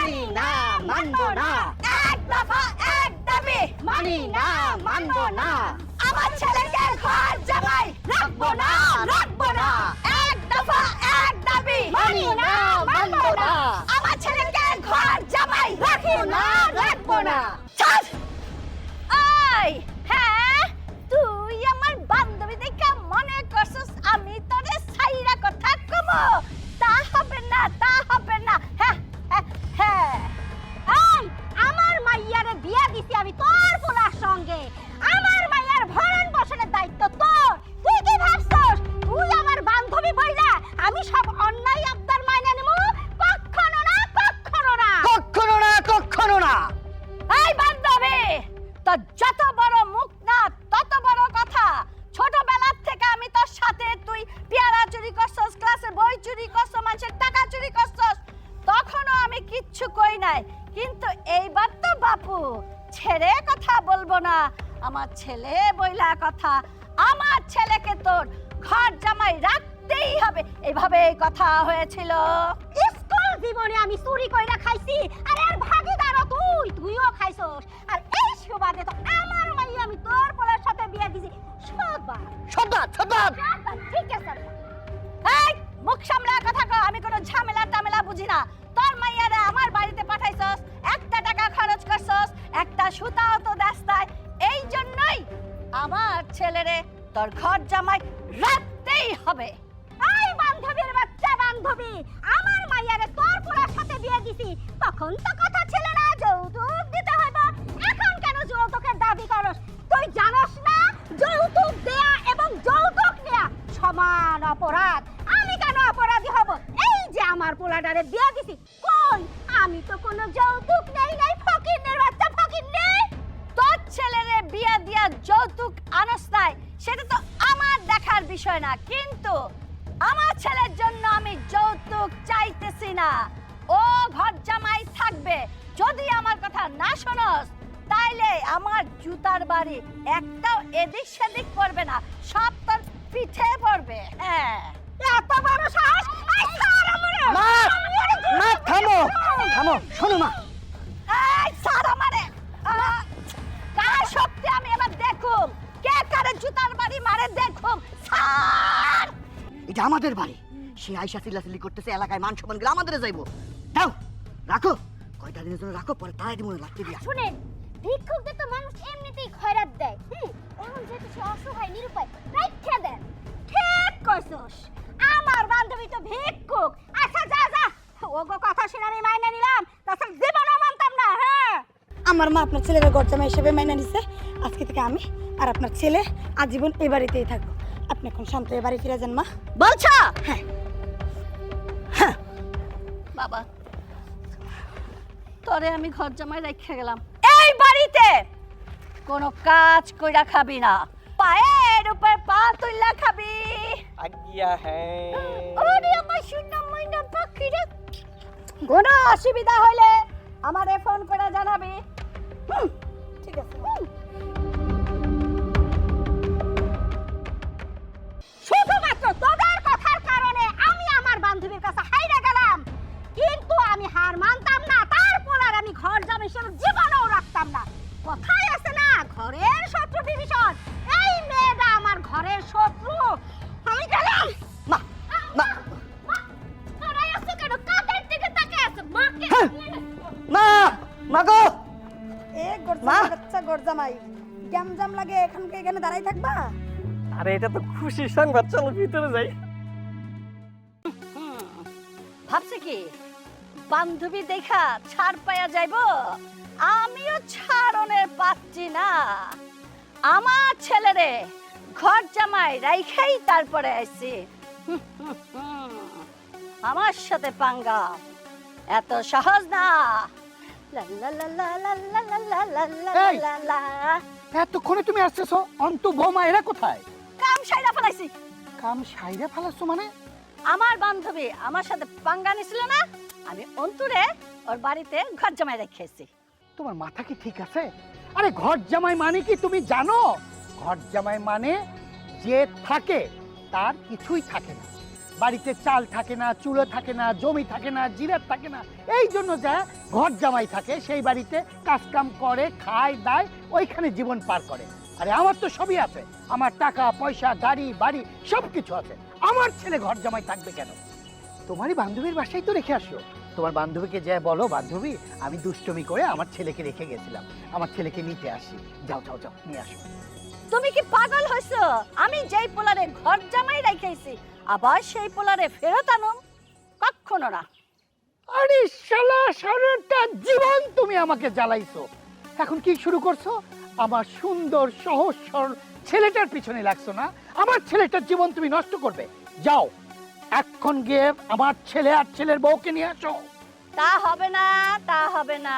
মানি না মানবো না এক দফা এক দাবি মানি না মানবো না আমার ছেলেকে ঘর জামাই রাখবো না রাখবো না এক দফা এক দাবি মানি না মানবো না আমার ছেলেকে ঘর জামাই রাখবো না রাখবো না চল আই হ্যাঁ তুই আমার বান্ধবী দেখে মনে করছিস আমি তোরে সাইরা কথা কমো তা হবে না তা হবে না হ্যাঁ হ্যাঁ হ্যাঁ এই আমার মাইয়ারে বিয়া দিছি আমি তোর পোলার সঙ্গে আমার মাইয়ার ভরণ পোষণের দায়িত্ব তোর তুই কি ভাবছস তুই আমার বান্ধবী বইলা আমি সব অন্যায় আবদার মাইনা নেব কখনো না কখনো না কখনো না কখনো না এই বান্ধবী তোর যত বড় মুখ না তত বড় কথা ছোটবেলার থেকে আমি তোর সাথে তুই পেয়ারা চুরি করছস ক্লাসে বই চুরি করছস মানুষের টাকা চুরি করছস তখনও আমি কিচ্ছু কই নাই কিন্তু এইবার তো বাপু ছেড়ে কথা বলবো না আমার ছেলে বইলা কথা আমার ছেলেকে তোর ঘর জামাই রাখতেই হবে এইভাবে কথা হয়েছিল স্কুল জীবনে আমি চুরি কইরা খাইছি আর এর ভাগীদারও তুইও খাইছস আর এই সুবাদে তো আমার মাই আমি তোর পোলার সাথে বিয়ে দিছি সবার সদা সদা ঠিক আছে এই মুখ সামলা কথা কও আমি কোনো ঝামেলা টামেলা বুঝি না তোর মাইয়ারে আমার বাড়িতে পাঠাইছস একটা টাকা খরচ করছস একটা সুতাও তো দাস নাই এই জন্যই আমার ছেলেরে তোর ঘর জামাই রাখতেই হবে এই বান্ধবীর বাচ্চা বান্ধবী আমার মাইয়ারে তোর পোলার সাথে বিয়ে দিছি তখন তো কথা ছিল না যৌতুক দিতে হবে এখন কেন যৌতুকের দাবি করস তুই জানোস না যৌতুক দেয়া এবং যৌতুক নেয়া সমান অপরাধ আমি কেন অপরাধী হব এই যে আমার পোলাটারে বিয়ে দিছি কই আমি তো কোনো যৌতুক নেই নাই ফকিন্নের বাচ্চা ফকিন্নে তোর ছেলেরে বিয়ে দিয়া যৌতুক আনস নাই সেটা তো আমার দেখার বিষয় না কিন্তু আমার ছেলের জন্য আমি যৌতুক চাইতেছি না ও ঘর জামাই থাকবে যদি আমার কথা না শোনস তাইলে আমার জুতার বাড়ি একটাও এদিক সেদিক পড়বে না সব তোর পিঠে পড়বে হ্যাঁ এত বড় সাহস এই সারা মরে মা মা থামো থামো শোনো মা এই সারা মারে কার শক্তি আমি এবার দেখুম কে কারে জুতার বাড়ি মারে দেখুম সার এটা আমাদের বাড়ি সে আয়সা চিল্লাচিল্লি করতেছে এলাকায় মান সম্মান গেলে আমাদের যাইবো দাও রাখো কয়টা দিনের জন্য রাখো পরে তাড়াতাড়ি মনে লাগতে দিয়া শুনেন ভিক্ষুকদের তো মানুষ এমনিতেই খয়রাত দেয় এখন যেহেতু সে অসহায় নিরুপায় রাইখা দেন ঠিক কইছস আমার বান্ধবী তো ভিক্ষুক আচ্ছা যা যা ওগো কথা শুনে আমি মাইনে নিলাম তাছাড়া জীবনও মানতাম না হ্যাঁ আমার মা আপনার ছেলের গর্জামা হিসেবে মেনে নিছে আজকে থেকে আমি আর আপনার ছেলে আজীবন এই বাড়িতেই থাকবো আপনি এখন শান্ত এ বাড়ি ফিরে যান মা বলছ হ্যাঁ হ্যাঁ বাবা তোরে আমি ঘর জামাই রেখে গেলাম এই বাড়িতে কোনো কাজ কইরা খাবি না পায়ের উপর পা তুইলা খাবি আজ্ঞা হ্যাঁ ওরে আমার শূন্য মইনা পাখি রে কোনো অসুবিধা হইলে আমারে ফোন করে জানাবি ঠিক আছে শুধুমাত্র তোদের কথার কারণে আমি আমার বান্ধবীর কাছে হাইরে গেলাম কিন্তু আমি হার মানতাম না তার পোলার আমি ঘর জামাই হিসেবে জীবনেও রাখতাম না কথাই আছে না ঘরের শত্রু বিভীষণ এই মেয়েটা আমার ঘরের শত্রু আমি গেলাম মা মা তোরাই আছো কেন কাদের দিকে তাকিয়ে আছো মাকে মা মা গো এ গর্জামাই বাচ্চা গর্জামাই জাম লাগে এখানে দাঁড়াই থাকবা আরে এটা তো খুশির সংবাদ চলো ভিতরে যাই ভাবছে কি বান্ধবী দেখা ছাড় পায়া যাইব আমিও ছাড়নের পাচ্ছি না আমার ছেলেরে ঘর জামাই রাইখাই তারপরে আইছি আমার সাথে পাঙ্গা এত সহজ না লা লা লা লা লা লা লা লা লা এই! লা লা এতক্ষণে তুমি আসতেছো অন্ত বৌমা এরা কোথায় কাম সাইরা ফেলাইছি কাম সাইরা ফেলাচ্ছ মানে আমার বান্ধবী আমার সাথে পাঙ্গা নিছিল না আমি অন্তরে ওর বাড়িতে ঘর জামাই রেখেছি তোমার মাথা কি ঠিক আছে আরে ঘর জামাই মানে কি তুমি জানো ঘর জামাই মানে যে থাকে তার কিছুই থাকে না বাড়িতে চাল থাকে না, চুলো থাকে না, জমি থাকে না, জিরাত থাকে না, এই জন্য যা ঘর জামাই থাকে সেই বাড়িতে কাজকাম করে, খায় দায়, ওইখানে জীবন পার করে। আরে আমার তো সবই আছে, আমার টাকা পয়সা, গাড়ি বাড়ি সব কিছু আছে, আমার ছেলে ঘর জামাই থাকবে কেন? তোমারই বান্ধবীর বাসায় তো রেখে আসো। তোমার বান্ধবীকে যা বলো, বান্ধবী আমি দুষ্টমি করে আমার ছেলেকে রেখে গেছিলাম, আমার ছেলেকে নিতে আসি। যাও যাও যাও, নিয়ে আসো। তুমি কি পাগল হইছো? আমি যেই পোলারে ঘর জামাই রাখাইছি আবার সেই পোলারে ফেরত আনুম? কখনো না। আরে শালা, সারাটা জীবন তুমি আমাকে জ্বালাইছো, এখন কি শুরু করছো? আমার সুন্দর সহজ সরল ছেলেটার পিছনে লাগছো না? আমার ছেলেটার জীবন তুমি নষ্ট করবে? যাও এখন গিয়ে আমার ছেলে আর ছেলের বউকে নিয়ে আসো। তা হবে না, তা হবে না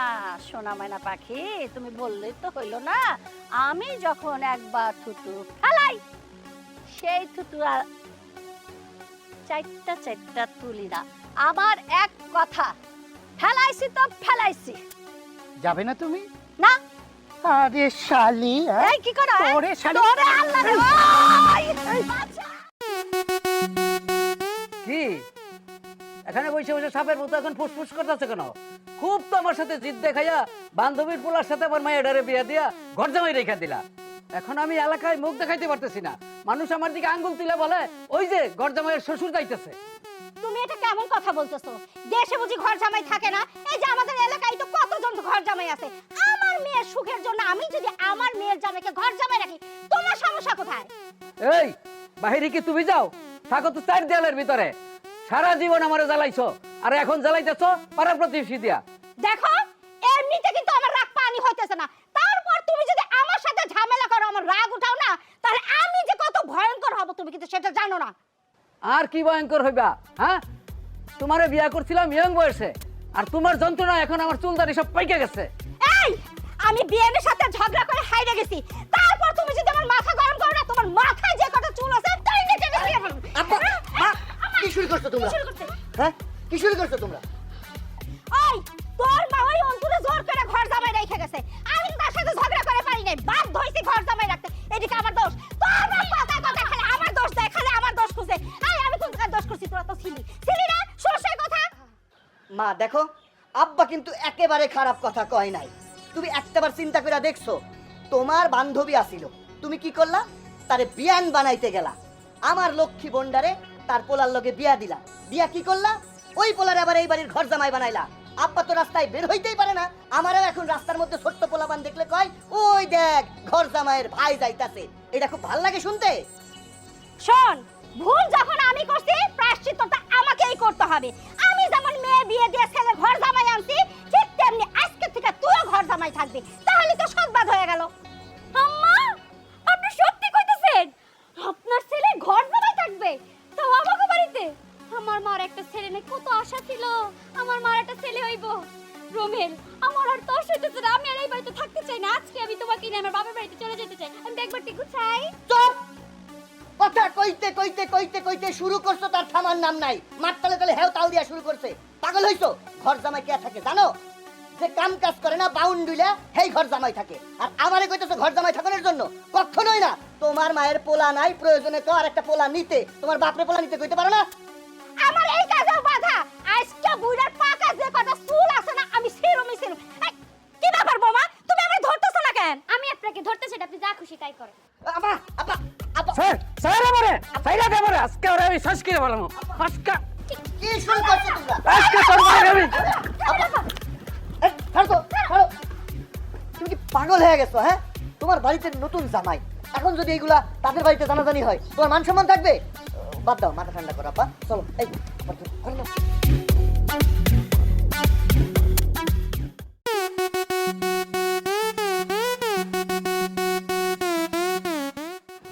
সোনা ময়না পাখি, তুমি বললেই তো হইল না। আমি যখন একবার থুতু ফেলাই সেই থুতু আর চারটা চারটা তুলি না। আমার এক কথা, ফেলাইছি তো ফেলাইছি। যাবে না তুমি? না। আরে শালি, এই কি করো? ওরে শালি, ওরে আল্লাহ রে, ওই! বাঁচা! কি এখানে বসে বসে সাপের মতো এখন ফুসফুস করতেছে কেন? খুব তো আমার সাথে জিদ দেখাইয়া বান্ধবীর পোলার সাথে আমার মায়ের বিয়া দিয়া ঘর জামাই রেখা দিলা। এখন আমি এলাকায় মুখ দেখাইতে পারতেছি না, মানুষ আমার দিকে আঙ্গুল তুলে বলে ওই যে ঘর জামাইয়ের শ্বশুর যাইতেছে। তুমি এটা কেমন কথা বলতেছো? দেশে বুঝি ঘর জামাই থাকে না? এই যে আমাদের এলাকায় তো কতজন ঘর জামাই আছে। আমার মেয়ের সুখের জন্য আমি যদি আমার মেয়ের জামাইকে ঘর জামাই রাখি, তোমার সমস্যা কোথায়? এই বাহিরে কি তুমি যাও? থাকো তো চার দেয়ালের ভিতরে। সারা জীবন আমারে জ্বালাইছো, আর এখন জ্বালাইতেছো পাড়া প্রতিবেশী দিয়া। দেখো, এমনিতে কিন্তু আমার রাগ পানি হইতেছে না, তারপর তুমি যদি আমার সাথে ঝামেলা করো, আমার রাগ উঠাও না, তাহলে আমি যে কত ভয়ঙ্কর হব তুমি কিন্তু সেটা জানো না। আর কি ভয়ঙ্কর হইবা? হ্যাঁ, তোমারে বিয়া করছিলাম ইয়ং বয়সে, আর তোমার যন্ত্রণা এখন আমার চুলদারি সব পাইকে গেছে। এই, আমি বিয়ের সাথে ঝগড়া করে হাইরে গেছি, তারপর তুমি যদি আমার মাথা গরম করো না, তোমার মাথায় যে কত চুল আছে তাই নিচে নিচে আব্বা, মা, কি শুরু করছো তোমরা? হ্যাঁ, কি শুরু করছো তোমরা? ওই তোর মা ওই অন্তরে জোর করে ঘর জামাই রেখে গেছে, আমি তার সাথে ঝগড়া করে পারি নাই, বাধ্য হইছি ঘর জামাই রাখতে। এদিকে আমার দোষ, তোর মা কথা কথা খালি আমার দোষ দেয়, খালি আমার দোষ খুঁজে। এই আমি কোন জায়গায় দোষ করছি? তোরা তো ছিলি না, সরষের কথা। মা দেখো, আব্বা কিন্তু একেবারে খারাপ কথা কয় নাই। তুমি একটাবার চিন্তা করে দেখছো, তোমার বান্ধবী আসিল, তুমি কি করলা? তারে বিয়ান বানাইতে গেলা। আমার লক্ষ্মী বন্ডারে তার পোলার লগে বিয়া দিলা, দিয়া কি করলা? ওই পোলারে আবার এই বাড়ির ঘর জামাই বানাইলা। আব্বা তো রাস্তায় বের হইতেই পারে না, আমারও এখন রাস্তার মধ্যে ছোট্ট পোলাপান দেখলে কয় ওই দেখ ঘর জামাইয়ের ভাই যাইতাছে। এটা খুব ভাল লাগে শুনতে। শোন, ভুল যখন আমি করছি, প্রায়শ্চিত্তটা আমাকেই করতে হবে। আমি যেমন মেয়ে বিয়ে দিয়ে ছেলে ঘর জামাই আনছি, ঠিক তেমনি আজকে থেকে তুইও ঘর জামাই থাকবি, তাহলে তো সংবাদ হয়ে গেল। আম্মা, আপনি সত্যি কইতেছেন? আপনার ছেলে ঘর জামাই থাকবে, তাও আমাকে বাড়িতে? আমার মার একটা ছেলে নেই, কত আশা ছিল আমার মার একটা ছেলে হইব। রোমেল, আমার আর তোর সাথে তো আমি আর এই বাড়িতে থাকতে চাই না। আজকে আমি তোমাকে নিয়ে আমার বাবার বাড়িতে চলে যেতে চাই। আমি একবার টিকু চাই। চুপ! কথা কইতে কইতে কইতে কইতে শুরু করছো, তার থামার নাম নাই। মার তালে তালে হেও তাল দিয়া শুরু করছে। পাগল হইছো? ঘর জামাই কে থাকে জানো? যে কাম কাজ করে না, বাউন্ডুলা, হেই ঘর জামাই থাকে। আর আমারে কইতেছো ঘর জামাই থাকানোর জন্য? কখনোই না। তোমার মায়ের পোলা নাই, প্রয়োজনে তো আর একটা পোলা নিতে, তোমার বাপরে পোলা নিতে কইতে পারো না? আমার এই কাজেও বাধা। আজকে বুড়ার পাকা যে কটা চুল আছে না, আমি সেরমই সেরম। কি ব্যাপার বোমা, তুমি আমায় ধরতেছ না কেন? আমি আপনাকে ধরতেছি না, আপনি যা খুশি তাই করেন। আব্বা, আব্বা, আব্বা, স্যার, স্যার আমারে সাইরা দে আমারে, আজকে ওরে আমি শ্বাস করে বললাম। আজকে কি শুরু করছো তোমরা? আজকে তোর মায়ের আমি আব্বা, এই, ছাড়ো তো, ছাড়ো। তুমি কি পাগল হয়ে গেছো? হ্যাঁ, তোমার বাড়িতে নতুন জামাই, এখন যদি এইগুলা তাদের বাড়িতে জানাজানি হয়, তোমার মান সম্মান থাকবে? বাদ দাও, মাথা ঠান্ডা করো আব্বা। চলো, এই আব্বা, ধরো না।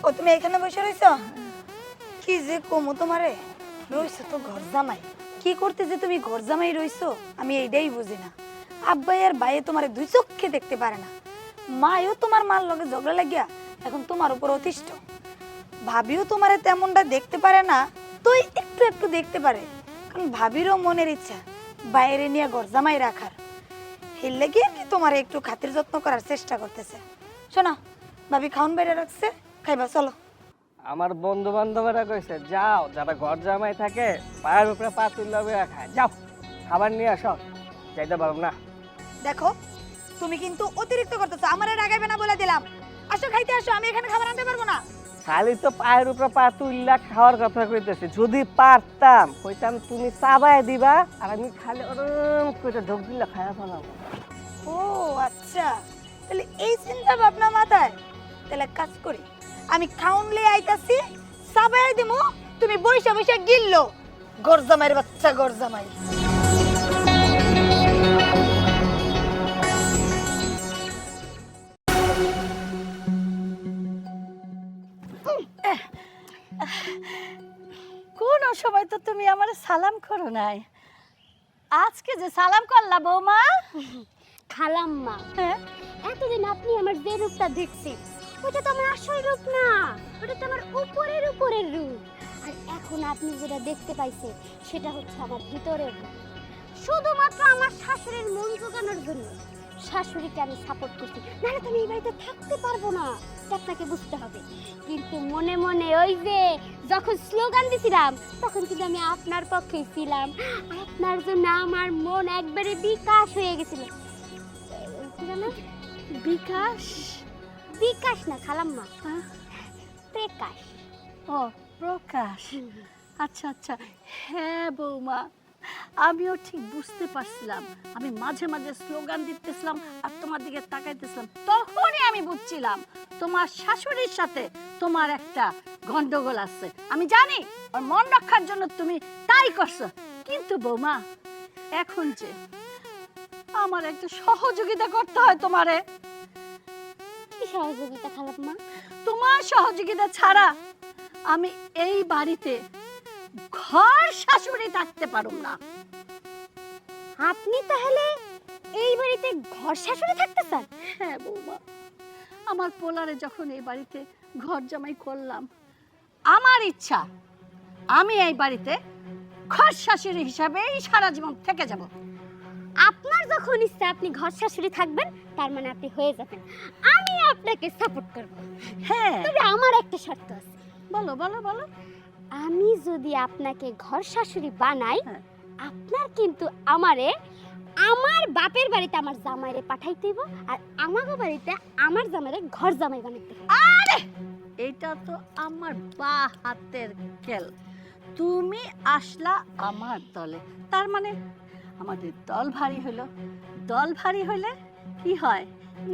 ও তুমি এখানে বসে রইছো? কি যে কমো তোমারে, রইছো তো ঘর জামাই। কি করতে যে তুমি ঘর জামাই রইছো আমি এইটাই বুঝি না। আব্বাই আর ভাইয়ে তোমারে দুই চোখে দেখতে পারে না, মায়ও তোমার মার লগে ঝগড়া লাগিয়া এখন তোমার উপর অতিষ্ঠ, ভাবিও তোমারে তেমনটা দেখতে পারে না, তুই একটু একটু দেখতে পারে, কারণ ভাবিরও মনের ইচ্ছা বাইরে নিয়ে ঘর জামাই রাখার। এর লেগে কি তোমার একটু খাতির যত্ন করার চেষ্টা করতেছে। শোনো, ভাবি খাউন বাইরে রাখছে, খাইবা চলো। আমার বন্ধু বান্ধবরা কইছে যাও, যারা ঘর জামাই থাকে পায়ের উপরে পা তুললে খায়, যাও খাবার নিয়ে আসো। যাইতে পারো না? দেখো তুমি কিন্তু অতিরিক্ত করতেছো, আমারে রাগাইবে না বলে দিলাম। আসো খাইতে আসো, আমি এখানে খাবার আনতে পারবো না। খালি তো পায়ের উপরে পা তুললা খাওয়ার কথা কইতেছি। যদি পারতাম কইতাম তুমি চাবায় দিবা আর আমি খালি ওরম করে ঢোক দিলে খায়া ফেলাম। ও আচ্ছা, তাহলে এই চিন্তা ভাবনা মাথায়। তাহলে এক কাজ করি, আমি খাউনলে আইতাছি, সাবাই দিমু, তুমি বইসা বইসা গিললো। গরজামাইয়ের বাচ্চা গরজামাই। কোন সময় তো তুমি আমার সালাম করো নাই, আজকে যে সালাম করলা বৌমা। খালাম্মা, হ্যাঁ? এতদিন আপনি আমার যে রূপটা দেখছেন ওটা তো আমার আসল রূপ না, ওটা তো আমার উপরের উপরের রূপ। আর এখন আপনি যেটা দেখতে পাইছেন সেটা হচ্ছে আমার ভিতরের রূপ। শুধুমাত্র আমার শাশুড়ির মন জোগানোর জন্য শাশুড়িকে আমি সাপোর্ট করছি, নাহলে তো আমি এই বাড়িতে থাকতে পারবো না, এটা আপনাকে বুঝতে হবে। কিন্তু মনে মনে ওই যে যখন স্লোগান দিছিলাম তখন কিন্তু আমি আপনার পক্ষেই ছিলাম। আপনার জন্য আমার মন একবারে বিকাশ হয়ে গেছিল। কি জানো? বিকাশ? বিকাশ না খালাম্মা, প্রকাশ। ও প্রকাশ, আচ্ছা আচ্ছা। হ্যাঁ বৌমা, আমিও ঠিক বুঝতে পারছিলাম। আমি মাঝে মাঝে স্লোগান দিতেছিলাম আর তোমার দিকে তাকাইতেছিলাম, তখনই আমি বুঝছিলাম তোমার শাশুড়ির সাথে তোমার একটা গন্ডগোল আছে। আমি জানি ওর মন রক্ষার জন্য তুমি তাই করছো, কিন্তু বৌমা এখন যে আমার একটা সহযোগিতা করতে হয় তোমারে। কি সহযোগিতা খালাম্মা? তোমার সহযোগিতা ছাড়া আমি এই বাড়িতে ঘর শাশুড়ি থাকতে পারুম না। আপনি তাহলে এই বাড়িতে ঘর শাশুড়ি থাকতে চান? হ্যাঁ বৌমা, আমার পোলারে যখন এই বাড়িতে ঘর জামাই করলাম, আমার ইচ্ছা আমি এই বাড়িতে ঘর শাশুড়ি হিসাবেই সারা জীবন থেকে যাব। আপনার যখন ইচ্ছা আপনি ঘর শাশুড়ি থাকবেন, তার মানে আপনি হয়ে যাবেন। আমি আপনাকে সাপোর্ট করব। হ্যাঁ, তবে আমার একটা শর্ত আছে। বলো বলো বলো। আমি যদি আপনাকে ঘর শাশুড়ি বানাই, হ্যাঁ। আপনার কিন্তু আমারে আমার বাপের বাড়িতে আমার জামাইরে পাঠাইতে হইব, আর আমাগো বাড়িতে আমার জামাইরে ঘর জামাই বানাইতে হইব। আরে এটা তো আমার বা হাতের খেল। তুমি আসলা আমার দলে, তার মানে আমাদের দল ভারী হলো। দল ভারী হলে কি হয়?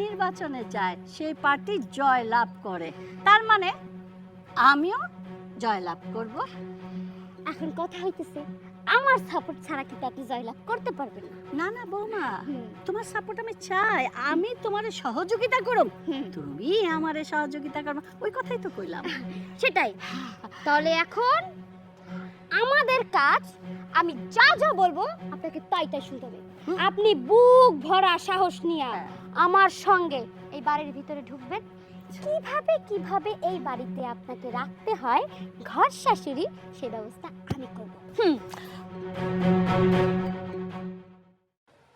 নির্বাচনে যায়, সেই পার্টি জয় লাভ করে, তার মানে আমিও জয় লাভ করব। এখন কথা হইতেছে আমার সাপোর্ট ছাড়া কিন্তু আপনি জয়লাভ করতে পারবেন না। না না বৌমা, হুম। তোমার সাপোর্ট আমি চাই, আমি তোমার সহযোগিতা করব, হুম। তুমি আমারে সহযোগিতা করবে, ওই কথাই তো কইলাম। সেটাই। তাহলে এখন আমাদের কাজ, আমি যা যা বলবো আপনাকে তাই তাই শুনতে হবে। আপনি বুক ভরা সাহস নিয়ে আমার সঙ্গে এই বাড়ির ভিতরে ঢুকবেন। কিভাবে কিভাবে এই বাড়িতে আপনাকে রাখতে হয় ঘর শাশুড়ি, সেই ব্যবস্থা আমি করব।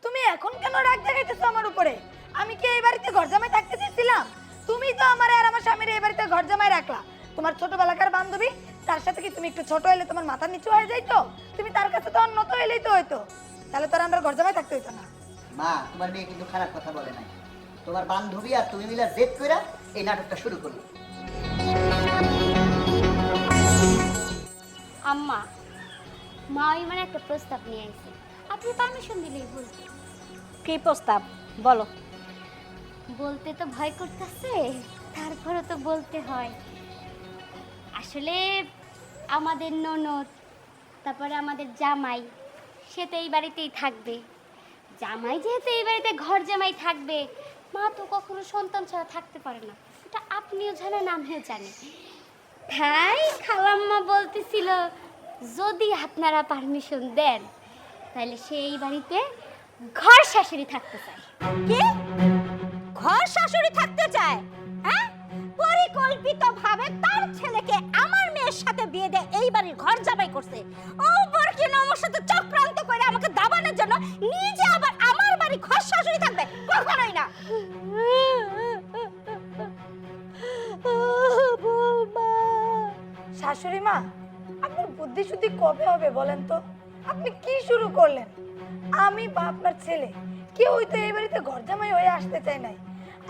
তুমি এখন কেন রাগ দেখাইতেছো আমার উপরে? আমি কি এই বাড়িতে ঘর জামাই থাকতে চেয়েছিলাম? তুমি তো আমারে আর আমার স্বামীর এই বাড়িতে ঘর জামাই রাখলা। তোমার ছোটবেলাকার বান্ধবী, তার সাথে কি তুমি একটু ছোট হলে তোমার মাথা নিচু হয়ে যাইতো? তুমি তার কাছে তো উন্নত হইলেই তো হইতো, তাহলে তো আর আমরা ঘর জামাই থাকতে হইতো না। মা, তোমার মেয়ে কিন্তু খারাপ কথা বলে নাই। তোমার বান্ধবী আর তুমি মিলে জেদ কইরা এই নাটকটা শুরু করলো। আম্মা, মা ওই মানে একটা প্রস্তাব নিয়ে আইছে, আপনি পারমিশন দিলেই বলতে। কি প্রস্তাব বলো? বলতে তো ভয় করতেছে, তারপরে তো বলতে হয়। আসলে আমাদের ননদ, তারপরে আমাদের জামাই, সে তো এই বাড়িতেই থাকবে। জামাই যেহেতু এই বাড়িতে ঘর জামাই থাকবে, মা তো কখনো সন্তান ছাড়া থাকতে পারে না, এটা আপনিও জানেন আমিও জানি। তাই খালাম্মা বলতেছিল যদি আপনারা পারমিশন দেন তাহলে সে এই বাড়িতে ঘর শাশুড়ি থাকতে চায়। কি ঘর শাশুড়ি থাকতে চায়? হ্যাঁ, পরিকল্পিতভাবে তার ছেলেকে আমার মেয়ের সাথে বিয়ে দিয়ে এই বাড়ির ঘর জামাই করছে। ও বরকিন আমার সাথে চক্রান্ত করে আমাকে দাবানোর জন্য নিজে আবার আমার বাড়ি ঘর শাশুড়ি থাকবে? কখনোই না। বৌমা, কবে হবে বলেন তো? আপনি কি শুরু করলেন? আমি বা আপনার ছেলে কেউই তো এই বাড়িতে ঘর জামাই হয়ে আসতে চাই নাই।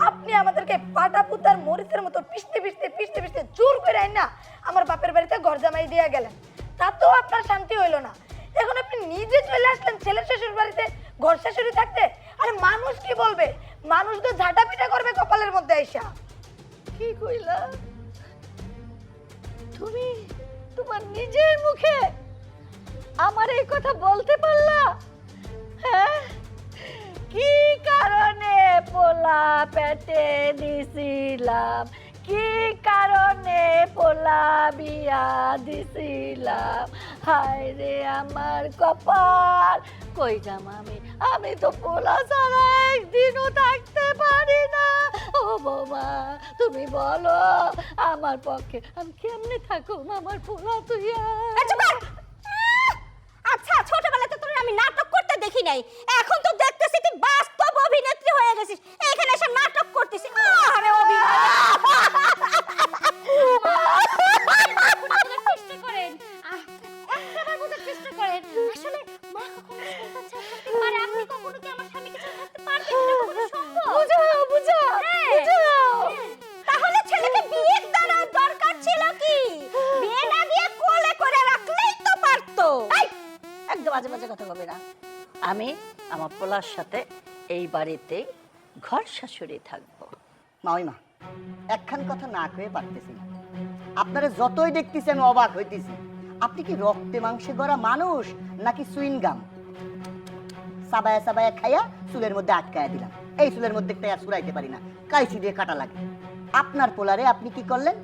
আপনি আমাদেরকে পাটা পুতার মরিচের মতো পিষতে পিষতে পিষতে পিষতে জোর করে আইন না আমার বাপের বাড়িতে ঘর জামাই দিয়ে গেলেন। তাতেও আপনার শান্তি হইল না। এখন আপনি নিজে চলে আসলেন ছেলের শ্বশুর বাড়িতে ঘর শাশুড়ি থাকতে। আরে মানুষ কি বলবে? মানুষ তো ঝাঁটা পিটা করবে কপালের মধ্যে আইসা। কি কইলা তুমি? তোমার নিজের মুখে আমার এই কথা বলতে পারলা? হ্যাঁ, কি কারণে পোলা পেটে দিছিলাম, কি কারণে পোলা বিয়া দিছিলাম? হায় রে আমার কপাল, কই যাম আমি? আমি তো পোলা ছাড়া একদিনও থাকতে পারি না। ও বাবা, তুমি বলো আমার পক্ষে আমি কেমনে থাকুম আমার পোলা তুইয়া? আচ্ছা, ছোটবেলাতে তোর আমি নাটক করতে দেখি নাই, এখন তো দেখতেছি তুই বাস্তব অভিনেত্রী হয়ে গেছিস, এখানে এসে নাটক করতেছিস। আরে অভিনয় চেষ্টা করেন, একটাবার বোঝার চেষ্টা করেন। আসলে মা কখনো সন্তান ছাড়া থাকতে পারে, আপনি কখনো কি আমার স্বামীকে ছাড়া থাকতে পারবেন? এটা কখনো সম্ভব? বুঝাও। তাহলে ছেলেকে বিয়ে দেওয়ার দরকার ছিল কি? বিয়ে না দিয়ে কোলে করে রাখলেই তো পারতো। একদম বাজে বাজে কথা বলবে না। আমি আমার পোলার সাথে এই বাড়িতে ঘর শাশুড়ি থাকবো। মামিমা, একখান কথা না কয়ে পারতেছি না। আপনারা যতই দেখতেছি আমি অবাক হইতেছি। আপনি কি রক্তে মাংসে গড়া মানুষ নাকি সুইনগাম? সাবায়া সাবায়া খাইয়া চুলের মধ্যে আটকায়া দিলাম। এই চুলের মধ্যে একটা চুরাইতে পারি না, কাইচি দিয়ে কাটা লাগে। আপনার পোলারে আপনি কি করলেন?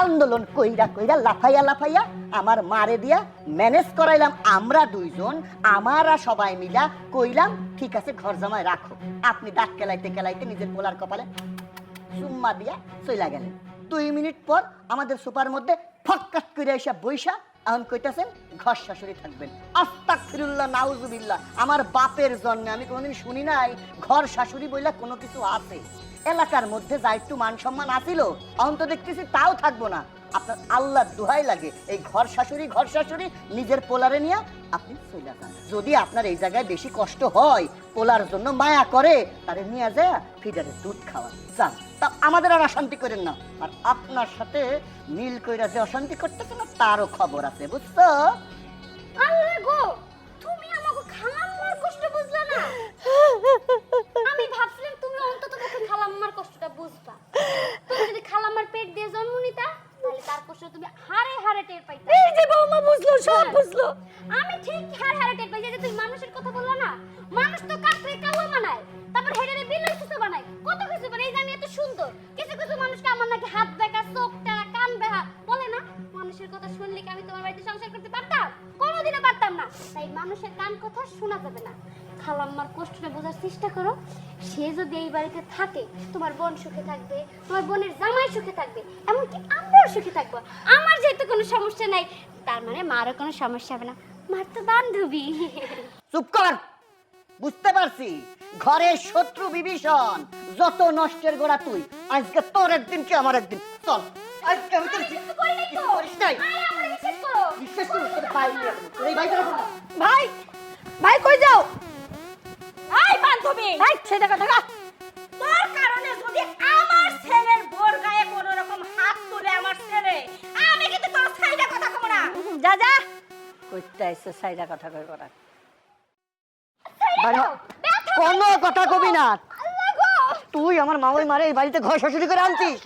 আন্দোলন কইরা কইরা লাফাইয়া লাফাইয়া আমার মারে দিয়া ম্যানেজ করাইলাম। আমরা দুইজন আমারা সবাই মিলা কইলাম ঠিক আছে ঘর জামাই রাখো। আপনি দাঁত কেলাইতে কেলাইতে নিজের পোলার কপালে চুম্মা দিয়া চইলা গেলেন। 2 মিনিট পর আমাদের সুপার মধ্যে ফটকাট করে এসে বইসা এখন কইতাছেন ঘর শাশুড়ি থাকবেন। আস্তাগফিরুল্লাহ, নাউজুবিল্লাহ। আমার বাপের জন্মে আমি কোনোদিন শুনি নাই ঘর শাশুড়ি বইলা কোনো কিছু আছে। এলাকার মধ্যে যা একটু মান সম্মান আছিল এখন তো দেখতেছি তাও থাকবো না। আপনার আল্লাহর দোহাই লাগে, এই ঘর শাশুড়ি নিজের পোলারে নিয়ে আপনি চলে যান। যদি আপনার এই জায়গায় বেশি কষ্ট হয়, পোলার জন্য মায়া করে, তারে নিয়ে যায় ফিডারে দুধ খাওয়া যান। তা আমাদের আর অশান্তি করেন না। আর আপনার সাথে মিল কইরা যে অশান্তি করতেছে না তারও খবর আছে, বুঝছো? আল্লাহ গো, তুমি আমাকে খালাম্মার কষ্ট বুঝলা না? আমি ভাবছিলাম তুমি অন্তত পক্ষে খালাম্মার কষ্টটা বুঝবা। তুমি যদি খালাম্মার পেট দিয়ে জন্ম নিতা তাহলে তার কষ্ট তুমি হাড়ে হাড়ে টের পাইতা। এই যে বৌমা বুঝলো, সব বুঝলো। আমি ঠিক হাড়ে হাড়ে টের পাই যে তুমি মানুষের কথা বললা না। মানুষ তো কাকড়ে কালো বানায়, তারপর হেডারে বিলাই সুতো বানায়, কত কিছু বানায়। এই যে আমি এত সুন্দর, কিছু কিছু মানুষকে আমার নাকি হাত বেঁকা, চোখ টেরা, কান বেহা বলে না। মানুষের কথা শুনলে কি আমি তোমার বাড়িতে সংসার করতে পারতাম? কোনোদিনও পারতাম না। তাই মানুষের কান কথা শোনা যাবে না। খালাম্মার কষ্টটা বোঝার চেষ্টা করো। সে যদি এই বাড়িতে থাকে, তোমার বোন সুখে থাকবে, তোমার বোনের জামাই সুখে থাকবে, এমনকি আমরাও সুখে থাকবো। আমার যেহেতু কোনো সমস্যা নাই, তার মানে মারও কোনো সমস্যা হবে না। মার তো বান্ধবী। চুপ কর, বুঝতে পারছি ঘরের শত্রু বিভীষণ, যত নষ্টের গোড়া তুই। আজকে তোর একদিন কি আমার একদিন। চল আজকে আমি তোর কিছু করিস নাই। বিশ্বাস করিস তোর ভাই নিয়ে আসবো। এই ভাইটা রাখো না। ভাই কই যাও? এই বান্ধবী, এই সেটা কথা না। তোর কারণে যদি আমার ছেলের বোর গায়ে কোনো রকম হাত তুলে আমার ছেলে, আমি কিন্তু তোর সাইডা কথা কব না। যা যা কইতে আইছে সাইডা কথা কইব না। কোনো কথা কবি না। তুই আমার মামাই মারে এই বাড়িতে ঘর শাশুড়ি করে আনছিস।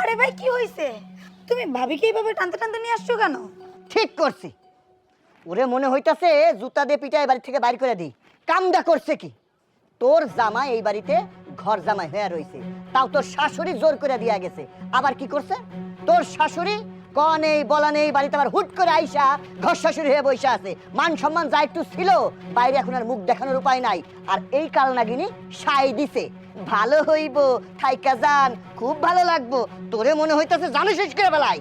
আরে ভাই কি হইছে? তুমি ভাবিকে এইভাবে টানতে টানতে নিয়ে আসছো কেন? ঠিক করছি। ওরে মনে হইতাছে জুতা দিয়ে পিটাই বাড়ি থেকে বাইর করে দিই। কামটা করছে কি? তোর জামাই এই বাড়িতে ঘর জামাই হয়ে রইছে, তাও তোর শাশুড়ি জোর করে দিয়া গেছে। আবার কি করছে তোর শাশুড়ি? ক নেই বলা নেই, বাড়িতে আবার হুট করে আইসা ঘর শাশুড়ি হয়ে বসে আছে। মান সম্মান যা একটু ছিল বাইরে এখন আর মুখ দেখানোর উপায় নাই। আর এই কালনাগিনী সাই দিছে। ভালো হইব, থাইকা যান, খুব ভালো লাগবো। তোরে মনে হইতাছে জানো শেষ করে বেলায়।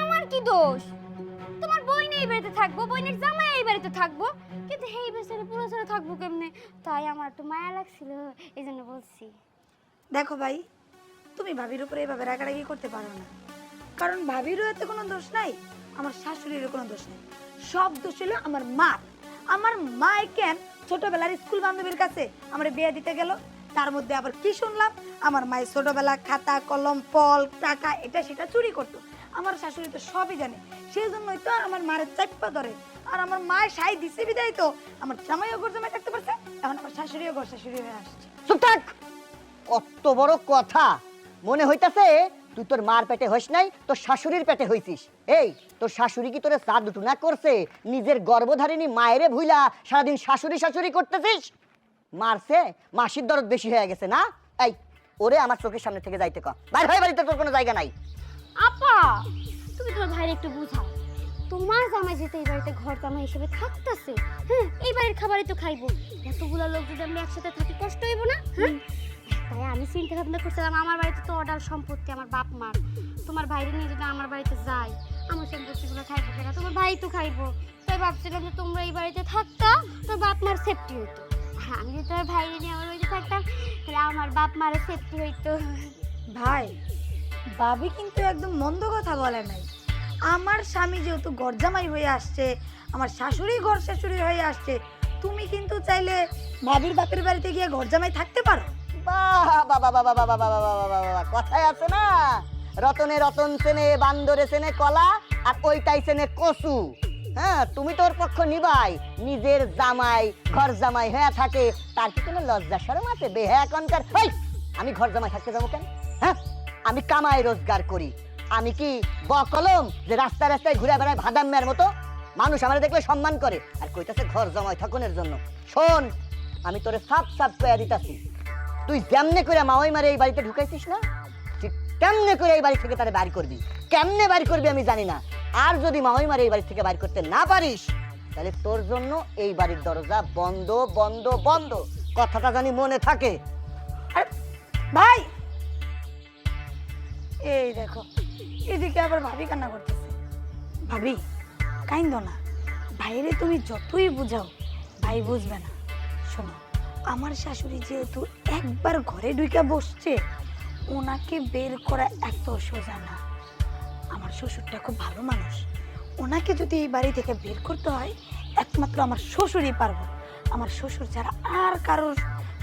আমার কি দোষ? তোমার বোন এই বাড়িতে থাকবো, বোনের জামাই এই বাড়িতে থাকবো, কিন্তু এই বেচারা পুরো ছেড়ে থাকবো কেমনে? তাই আমার একটু মায়া লাগছিল, এই জন্য বলছি। দেখো ভাই, তুমি ভাবির উপরে এভাবে রাগারাগি করতে পারো না, কারণ ভাবিরও এতে কোনো দোষ নাই, আমার শাশুড়ির কোনো দোষ নেই, সব দোষ হলো আমার মা। আমার মা কেন ছোটবেলার স্কুল বান্ধবীর কাছে আমার বিয়ে দিতে গেল, তার মধ্যে আবার কি শুনলাম আমার মায়ের ছোটবেলা খাতা কলম ফল টাকা এটা সেটা চুরি করতো। আমার শাশুড়ি তো সবই জানে, সেই জন্যই তো আমার মায়ের চাপ্পা ধরে। আর আমার মায়ের সাই দিছে বিদায় তো আমার জামাইও ঘর জামাই থাকতে পারছে, এখন আমার শাশুড়িও ঘর শাশুড়ি হয়ে আসছে। চুপ থাক, কত বড় কথা। মনে হইতাছে তুই তোর মার পেটে হইস নাই, তোর শাশুড়ির পেটে হইছিস। এই তোর শাশুড়ি কি তোরে সাদ টুনা করছে? নিজের গর্ভধারিণী মায়েরে ভুইলা সারাদিন শাশুড়ি শাশুড়ি করতেছিস। মারছে, মাসির দরদ বেশি হয়ে গেছে না? এই ওরে আমার চোখের সামনে থেকে যাইতে কর, বাইরে হয়, বাড়িতে তোর কোনো জায়গা নাই। আপা তুমি তোমার ভাইয়ের একটু বুঝাও, তোমার জামাই যেতে এই বাড়িতে ঘর জামাই হিসেবে থাকতেছে, হ্যাঁ এই বাড়ির খাবারই তো খাইবো, এতগুলা লোক যদি আমরা একসাথে থাকি কষ্ট হইব না? হ্যাঁ তাই আমি চিন্তা ভাবনা করছিলাম আমার বাড়িতে তো অর্ডার সম্পত্তি আমার বাপ মার, তোমার ভাইরে নিয়ে যদি আমার বাড়িতে যাই আমার সম্পত্তিগুলো খাইবো কেনা, তোমার ভাই তো খাইবো। তাই ভাবছিলাম যে তোমরা এই বাড়িতে থাকতা তোর বাপ মার সেফটি হইতো, আর আমি যদি তোমার ভাইরে নিয়ে আমার বাড়িতে থাকতাম তাহলে আমার বাপ মারের সেফটি হইতো। ভাই ভাবি কিন্তু একদম মন্দ কথা বলে নাই। আমার স্বামী যেহেতু ঘর জামাই হয়ে আসছে, আমার শাশুড়ি ঘর শাশুড়ি হয়ে আসছে, তুমি কিন্তু চাইলে ভাবির বাপের বাড়িতে গিয়ে ঘর জামাই থাকতে পারো। বাহ বাবা বাবা বাবা বাবা বাবা বাবা, কথায় আছে না, রতনে রতন চেনে বান্দরে চেনে কলা, আর ওইটাই চেনে কচু। হ্যাঁ তুমি তোর পক্ষ নিবাই, নিজের জামাই ঘর জামাই হ্যাঁ থাকে, তার কি কোনো লজ্জা শরম আছে? বেহ্যা কনকার। এই আমি ঘর জামাই থাকতে যাবো কেন? হ্যাঁ আমি কামাই রোজগার করি, আমি কি বকলম যে রাস্তায় রাস্তায় ঘুরে বেড়ায় ভাদাম্যার মতো? মানুষ আমার দেখলে সম্মান করে, আর কইতাছে ঘর জামাই থাকুনের জন্য। শোন আমি তোরে সাপ সাপ কয়া দিতাছি, তুই যেমনে করে মাওয়াই মারে এই বাড়িতে ঢুকাইছিস না, ঠিক কেমনে করে এই বাড়ি থেকে তারে বাড়ি করবি। কেমনে বাড়ি করবি আমি জানি না, আর যদি মাওয়াই মারে এই বাড়ি থেকে বাড়ি করতে না পারিস তাহলে তোর জন্য এই বাড়ির দরজা বন্ধ বন্ধ বন্ধ। কথাটা জানি মনে থাকে। আর ভাই এই দেখো এদিকে আবার ভাবি কান্না করতেছে। ভাবি কাইন্দ না, ভাইরে তুমি যতই বুঝাও ভাই বুঝবে না। শোনো আমার শাশুড়ি যেহেতু একবার ঘরে ঢুকে বসছে, ওনাকে বের করা এত সোজা না। আমার শ্বশুরটা খুব ভালো মানুষ, ওনাকে যদি এই বাড়ি থেকে বের করতে হয় একমাত্র আমার শ্বশুরই পারবো। আমার শ্বশুর ছাড়া আর কারোর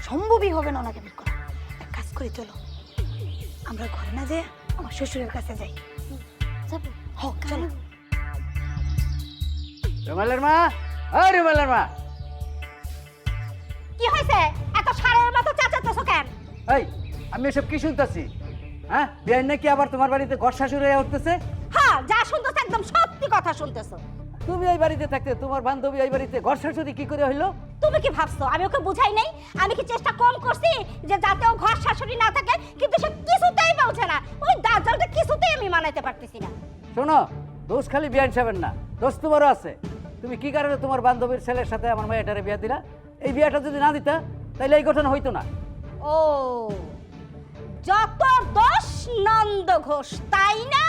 সম্ভবই হবে না ওনাকে বের করা। এক কাজ করি চলো আমরা ঘরে না যেয়ে আমার শ্বশুরের কাছে যাই। যাবো হোক চলো। রুমালের মা, ও রুমালের মা, কি হয়েছে এত সারের মতো চেঁচাতেছো কেন? এই আমি এসব কি শুনতেছি? হ্যাঁ বিয়ান নাকি আবার তোমার বাড়িতে ঘর শাশুড়ি হয়ে উঠতেছে? হ্যাঁ যা শুনতেছো একদম সত্যি কথা শুনতেছো। তুমি এই বাড়িতে থাকতে তোমার বান্ধবী এই বাড়িতে ঘর শাশুড়ি কি করে হইলো? তুমি কি ভাবছো আমি ওকে বুঝাই নাই? আমি কি চেষ্টা কম করছি যে যাতে ও ঘর শাশুড়ি না থাকে? কিন্তু সে কিছুতেই বলছে না, ওই দাজ্জালটা কিছুতেই আমি মানাইতে পারতেছি না। শোনো, দোষ খালি বিয়ান সাহেবের না, দোষ তোমারও আছে। তুমি কি কারণে তোমার বান্ধবীর ছেলের সাথে আমার মেয়েটারে বিয়া দিলা? এই বিয়াটা যদি না দিতা তাহলে এই ঘটনা হইতো না। ও যত দোষ নন্দ ঘোষ, তাই না?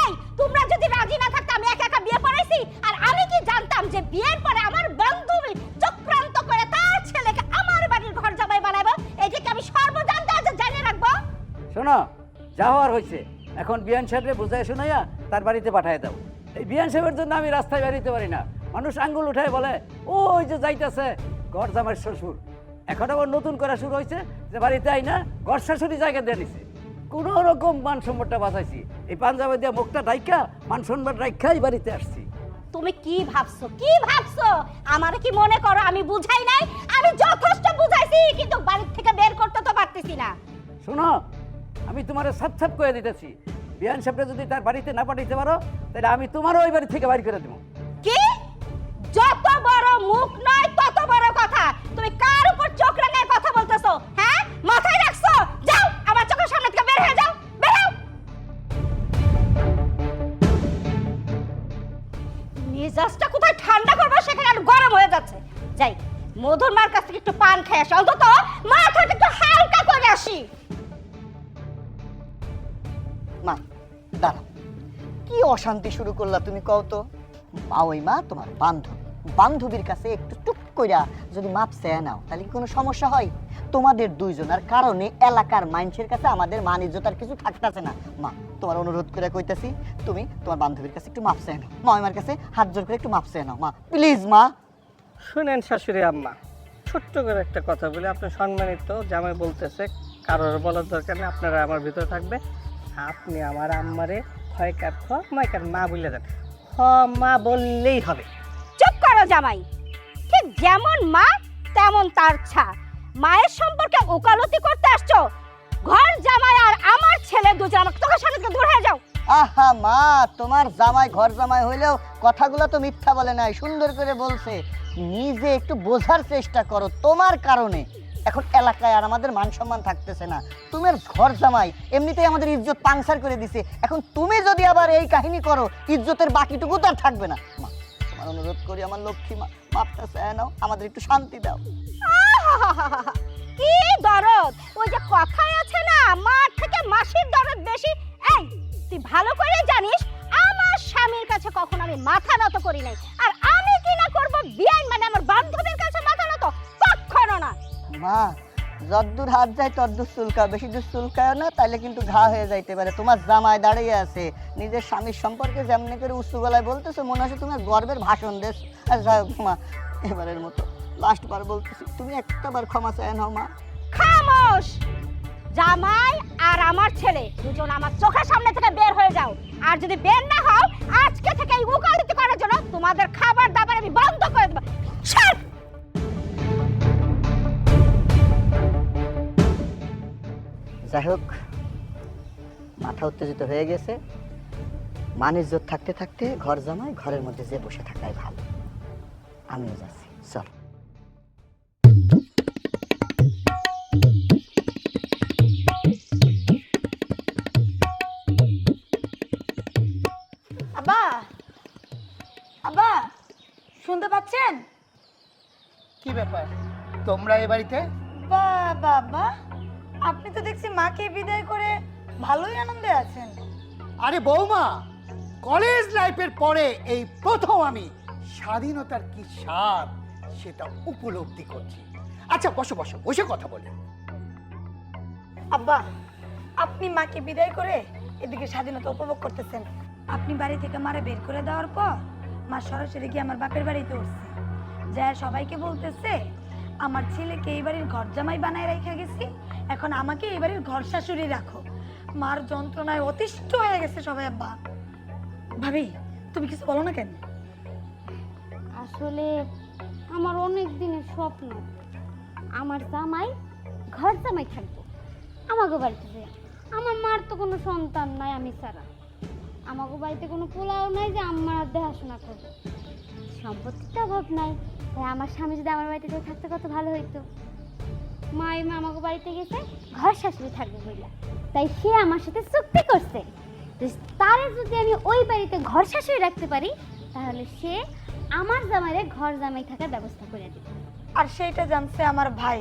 এই তোমরা যদি রাজি না থাকতে আমি একা একা বিয়ে পড়াইছি, আর আমি কি জানতাম যে বিয়ের পরে আমার বান্ধবী চক্রান্ত করে তার ছেলেকে আমার বাড়ির ঘর জামাই বানাবো? এটাকে আমি সর্বজান্তা জানিয়ে রাখবো। শোনো, যা হওয়ার হয়েছে, এখন বিয়ান সাহেবরে বুঝাই শোনাইয়া তার বাড়িতে পাঠিয়ে দাও। এই বিয়ান সাহেবের জন্য আমি রাস্তায় বেরোতে পারি না। মানুষ আঙ্গুল উঠায় বলে ওই যে যাইতেছে ঘর জামাই শ্বশুর। এখন আবার নতুন করা শুরু হয়েছে যে বাড়িতে আই না ঘর শাশুড়ি জায়গা দিয়ে নিছে। কোনো রকম মান সম্মানটা বাঁচাইছি, এই পাঞ্জাবে দিয়ে মুখটা ডাইকা মান সম্মান রাখাই বাড়িতে আসছি। তুমি কি ভাবছো, কি ভাবছো? আমার কি মনে করো আমি বুঝাই নাই? আমি যথেষ্ট বুঝাইছি, কিন্তু বাড়ি থেকে বের করতে তো পারতেছি না। শোনো, আমি তোমার সাপ সাপ করে দিতেছি, বিয়ান সাহেবটা যদি তার বাড়িতে না পাঠাইতে পারো তাহলে আমি তোমারও ওই বাড়ি থেকে বাড়ি করে দেবো। কি? যত বড় মুখ নয় তত বড় কথা। তুমি কার উপর চোখ রাঙায় কথা বলতেছো? হ্যাঁ মাথায় রাখছো? যাও আমার চোখের সামনে থেকে বের হয়ে যাও, বের হও। মেজাজটা কোথায় ঠান্ডা করবো সেখানে আর গরম হয়ে যাচ্ছে। যাই মধুর মার কাছ থেকে একটু পান খেয়ে আসি, অন্তত মাথাটা একটু হালকা করে আসি। মা দাঁড়া, কি অশান্তি শুরু করলা তুমি কও তো? মাওই মা তোমার বান্ধবী, বান্ধবীর কাছে একটু টুক কইরা যদি মাপ চেয়ে নাও তাহলে কি কোনো সমস্যা হয়? তোমাদের দুইজনের কারণে এলাকার মানুষের কাছে আমাদের মান ইজ্জত আর কিছু থাকতেছে না। মা তোমার অনুরোধ করে কইতাছি, তুমি তোমার বান্ধবীর কাছে একটু মাপ চেয়ে নাও, মামার কাছে হাত জোর করে একটু মাপ চেয়ে নাও মা, প্লিজ মা। শুনেন শাশুড়ি আম্মা, ছোট্ট করে একটা কথা বলি, আপনার সম্মানিত জামাই বলতেছে, কারোর বলার দরকার নেই, আপনারা আমার ভিতরে থাকবে। আপনি আমার আম্মারে খয়কার খ মাইকার মা বলে দেন, হ মা বললেই হবে। চুপ করো জামাই, ঠিক যেমন মা তেমন তার ছা। মায়ের সম্পর্কে ওকালতি করতে আসছো? ঘর জামাই আর আমার ছেলে দুজন আমার চোখের সামনে থেকে দূর হয়ে যাও। আহা মা, তোমার জামাই ঘর জামাই হইলেও কথাগুলো তো মিথ্যা বলে নাই, সুন্দর করে বলছে। নিজে একটু বোঝার চেষ্টা করো, তোমার কারণে এখন এলাকায় আর আমাদের মান সম্মান থাকতেছে না। তোমার ঘর জামাই এমনিতেই আমাদের ইজ্জত পাংচার করে দিছে, এখন তুমি যদি আবার এই কাহিনী করো, ইজ্জতের বাকিটুকু তো আর থাকবে না। মা, তোমার অনুরোধ করি আমার লক্ষ্মী মা, মাপটা চেয়ে নাও, আমাদের একটু শান্তি দাও। আহাহাহাহা, কি দরদ! ওই যে কথায় আছে না, মার থেকে মাসির দরদ বেশি। এই তুই ভালো করে জানিস আমার স্বামীর কাছে কখনো আমি মাথা নত করি নাই, আর আমি কি না করব বিয়াই মানে আমার বান্ধবীর কাছে মাথা নত কখনো না। মা, যদ্দূর হাত যায় তদ্দূর চুলকাও, বেশি দূর চুলকায় না, তাইলে কিন্তু ঘা হয়ে যাইতে পারে। তোমার জামাই দাঁড়িয়ে আছে, নিজের স্বামীর সম্পর্কে যেমনি করে উঁচু গলায় বলতেছো, মনে হচ্ছে তোমার গর্বের ভাষণ দেশ। আর যাই হোক মা, এবারের মতো লাস্ট বার বলতেছি, তুমি একটা বার ক্ষমা চায় নাও মা। খামোশ! জামাই আর আমার ছেলে দুজন আমার চোখের সামনে থেকে বের হয়ে যাও, আর যদি বের না হও আজকে থেকে এই উকালতি করার জন্য তোমাদের খাবার দাবার আমি বন্ধ করে দেব। ছাড়! যাই হোক, মাথা উত্তেজিত হয়ে গেছে, মান ইজ্জত থাকতে থাকতে ঘর জামাই ঘরের মধ্যে যে বসে থাকাই ভালো। আমিও যাচ্ছি, চল। আব্বা, আব্বা, শুনতে পাচ্ছেন? কি ব্যাপার, তোমরা এ বাড়িতে? বাবা, আপনি তো দেখছি মাকে বিদায় করে ভালোই আনন্দে আছেন। আরে বৌমা, কলেজ লাইফের পরে এই প্রথম আমি স্বাধীনতার কি স্বাদ সেটা উপলব্ধি করছি। আচ্ছা বসো বসো, বসে কথা বলি। আব্বা, আপনি মাকে বিদায় করে এদিকে স্বাধীনতা উপভোগ করতেছেন। আপনি বাড়ি থেকে মারে বের করে দেওয়ার পর মা সরাসরি গিয়ে আমার বাপের বাড়িতে উঠছে, যা সবাইকে বলতেছে আমার ছেলেকে এই বাড়ির ঘর জামাই বানায় রেখে গেছি, এখন আমাকে এই বাড়ির ঘর শাশুড়ি রাখো। মার যন্ত্রণায় অতিষ্ঠ হয়ে গেছে সবাই। আব্বা, ভাবি তুমি কিছু বলো না কেন? আসলে আমার অনেক দিনের স্বপ্ন আমার জামাই ঘর জামাই থাকবো আমাকে বাড়িতে যে। আমার মার তো কোনো সন্তান নাই আমি ছাড়া, আমাকে বাড়িতে কোনো পোলাও নাই যে আমার দেখাশোনা করবে, সম্পত্তির অভাব নাই, তাই আমার স্বামী যদি আমার বাড়িতে কেউ থাকতে কত ভালো হইতো। মা আমাকে বাড়িতে গেছে ঘর শাশুড়ি থাকবে বইলা, তাই সে আমার সাথে চুক্তি করছে তারে যদি আমি ওই বাড়িতে ঘর শাশুড়ি রাখতে পারি তাহলে সে আমার জামাইরে ঘর জামাই থাকার ব্যবস্থা করে দিবে। আর সেইটা জানছে আমার ভাই।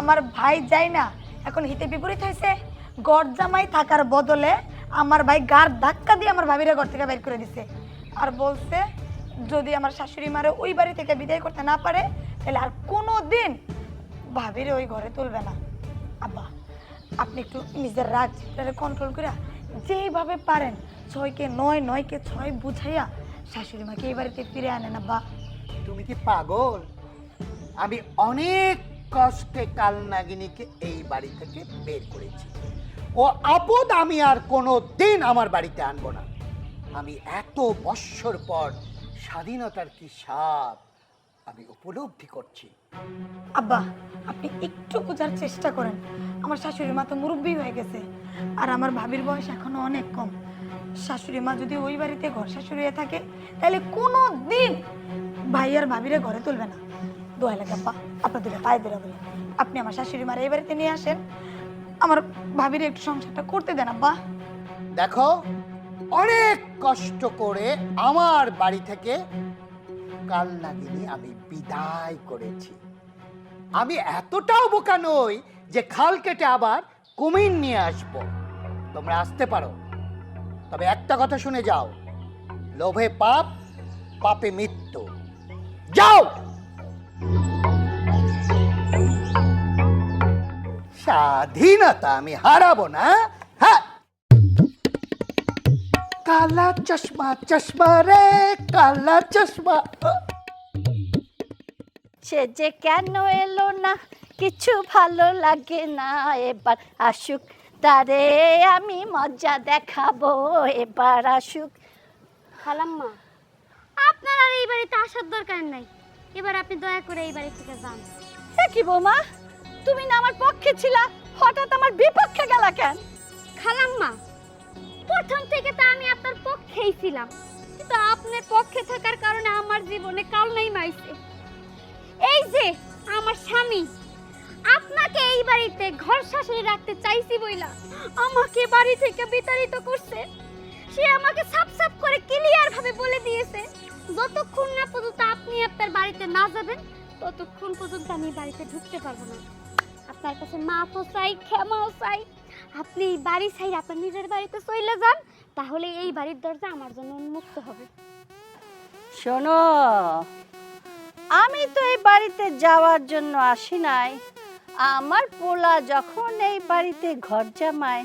আমার ভাই যাই না এখন হিতে বিপরীত হয়েছে, ঘর জামাই থাকার বদলে আমার ভাই গার ধাক্কা দিয়ে আমার ভাবিরে ঘর থেকে বের করে দিছে, আর বলছে যদি আমার শাশুড়ি মারে ওই বাড়ি থেকে বিদায় করতে না পারে তাহলে আর কোনো দিন ভাবিরে ওই ঘরে তুলবে না। আব্বা, আপনি একটু নিজের রাগটারে কন্ট্রোল করে যেইভাবে পারেন 6কে 9 9কে 6 বুঝাইয়া শাশুড়ি মাকে এই বাড়িতে ফিরে আনেন। আব্বা, তুমি কি পাগল? আমি অনেক কষ্টে কালনাগিনীকে এই বাড়ি থেকে বের করেছি, ও আপদ আমি আর কোনো দিন আমার বাড়িতে আনবো না। আমি এত বৎসর পর স্বাধীনতার কি স্বাদ আমি উপলব্ধি করছি। আব্বা, আপনি একটু বোঝার চেষ্টা করেন, আমার শাশুড়ি মা তো মুরব্বী হয়ে গেছে, আর আমার ভাবির বয়স এখনো অনেক কম। শাশুড়ি মা যদি ওই বাড়িতে ঘর শাশুড়ি হয়ে থাকে তাহলে কোনো দিন ভাই আর ভাবিরে ঘরে তুলবে না। দোয়া লাগে আব্বা, আপনার দুটো পায়ে ধরে বলি, আপনি আমার শাশুড়ি মার এই বাড়িতে নিয়ে আসেন, আমার ভাবিরে একটু সংসারটা করতে দেন। আব্বা দেখো, অনেক কষ্ট করে আমার বাড়ি থেকে কালনাগিনী আমি বিদায় করেছি। আমি এতটাও বোকা নই যে খাল কেটে আবার কুমির নিয়ে আসবো। তোমরা আসতে পারো, তবে একটা কথা শুনে যাও, লোভে পাপ, পাপে মৃত্যু। যাও। স্বাধীনতা আমি হারাবো না। হ্যাঁ, কালা চশমা চশমা রে কালা চশমা। সে যে কেন এলো না কিছু ভালো লাগে না, এবার আসুক তারে আমি মজা দেখাবো, এবার আসুক। খালাম্মা, আপনার আর এই বাড়িতে আসার দরকার নাই। এবার আপনি দয়া করে এই বাড়ি থেকে যান। কি বৌমা, তুমি না আমার পক্ষে ছিলা, হঠাৎ আমার বিপক্ষে গেলা কেন? খালাম্মা, প্রথম থেকে তো আমি আপনার পক্ষেই ছিলাম, কিন্তু আপনার পক্ষে থাকার কারণে আমার জীবনে কালনাই মাইছে। এই যে আমার স্বামী আপনাকে এই বাড়িতে ঘর শাশুড়ি রাখতে চাইছি বইলা আমাকে বাড়ি থেকে বিতাড়িত করছে। সে আমাকে সাপ সাপ করে ক্লিয়ার ভাবে বলে দিয়েছে, যতক্ষণ না পর্যন্ত আপনি আপনার বাড়িতে না যাবেন ততক্ষণ পর্যন্ত আমি বাড়িতে ঢুকতে পারবো না। আপনার কাছে মাফও চাই, ক্ষমাও চাই। আপনি এই বাড়ি ছাইরে আপনার নিজের বাড়িতে চলে যান, তাহলে এই বাড়ির দরজা আমার জন্য উন্মুক্ত হবে। শোনো, আমি তো এই বাড়িতে যাওয়ার জন্য আসি নাই। আমার পোলা যখন এই বাড়িতে ঘর জামায়,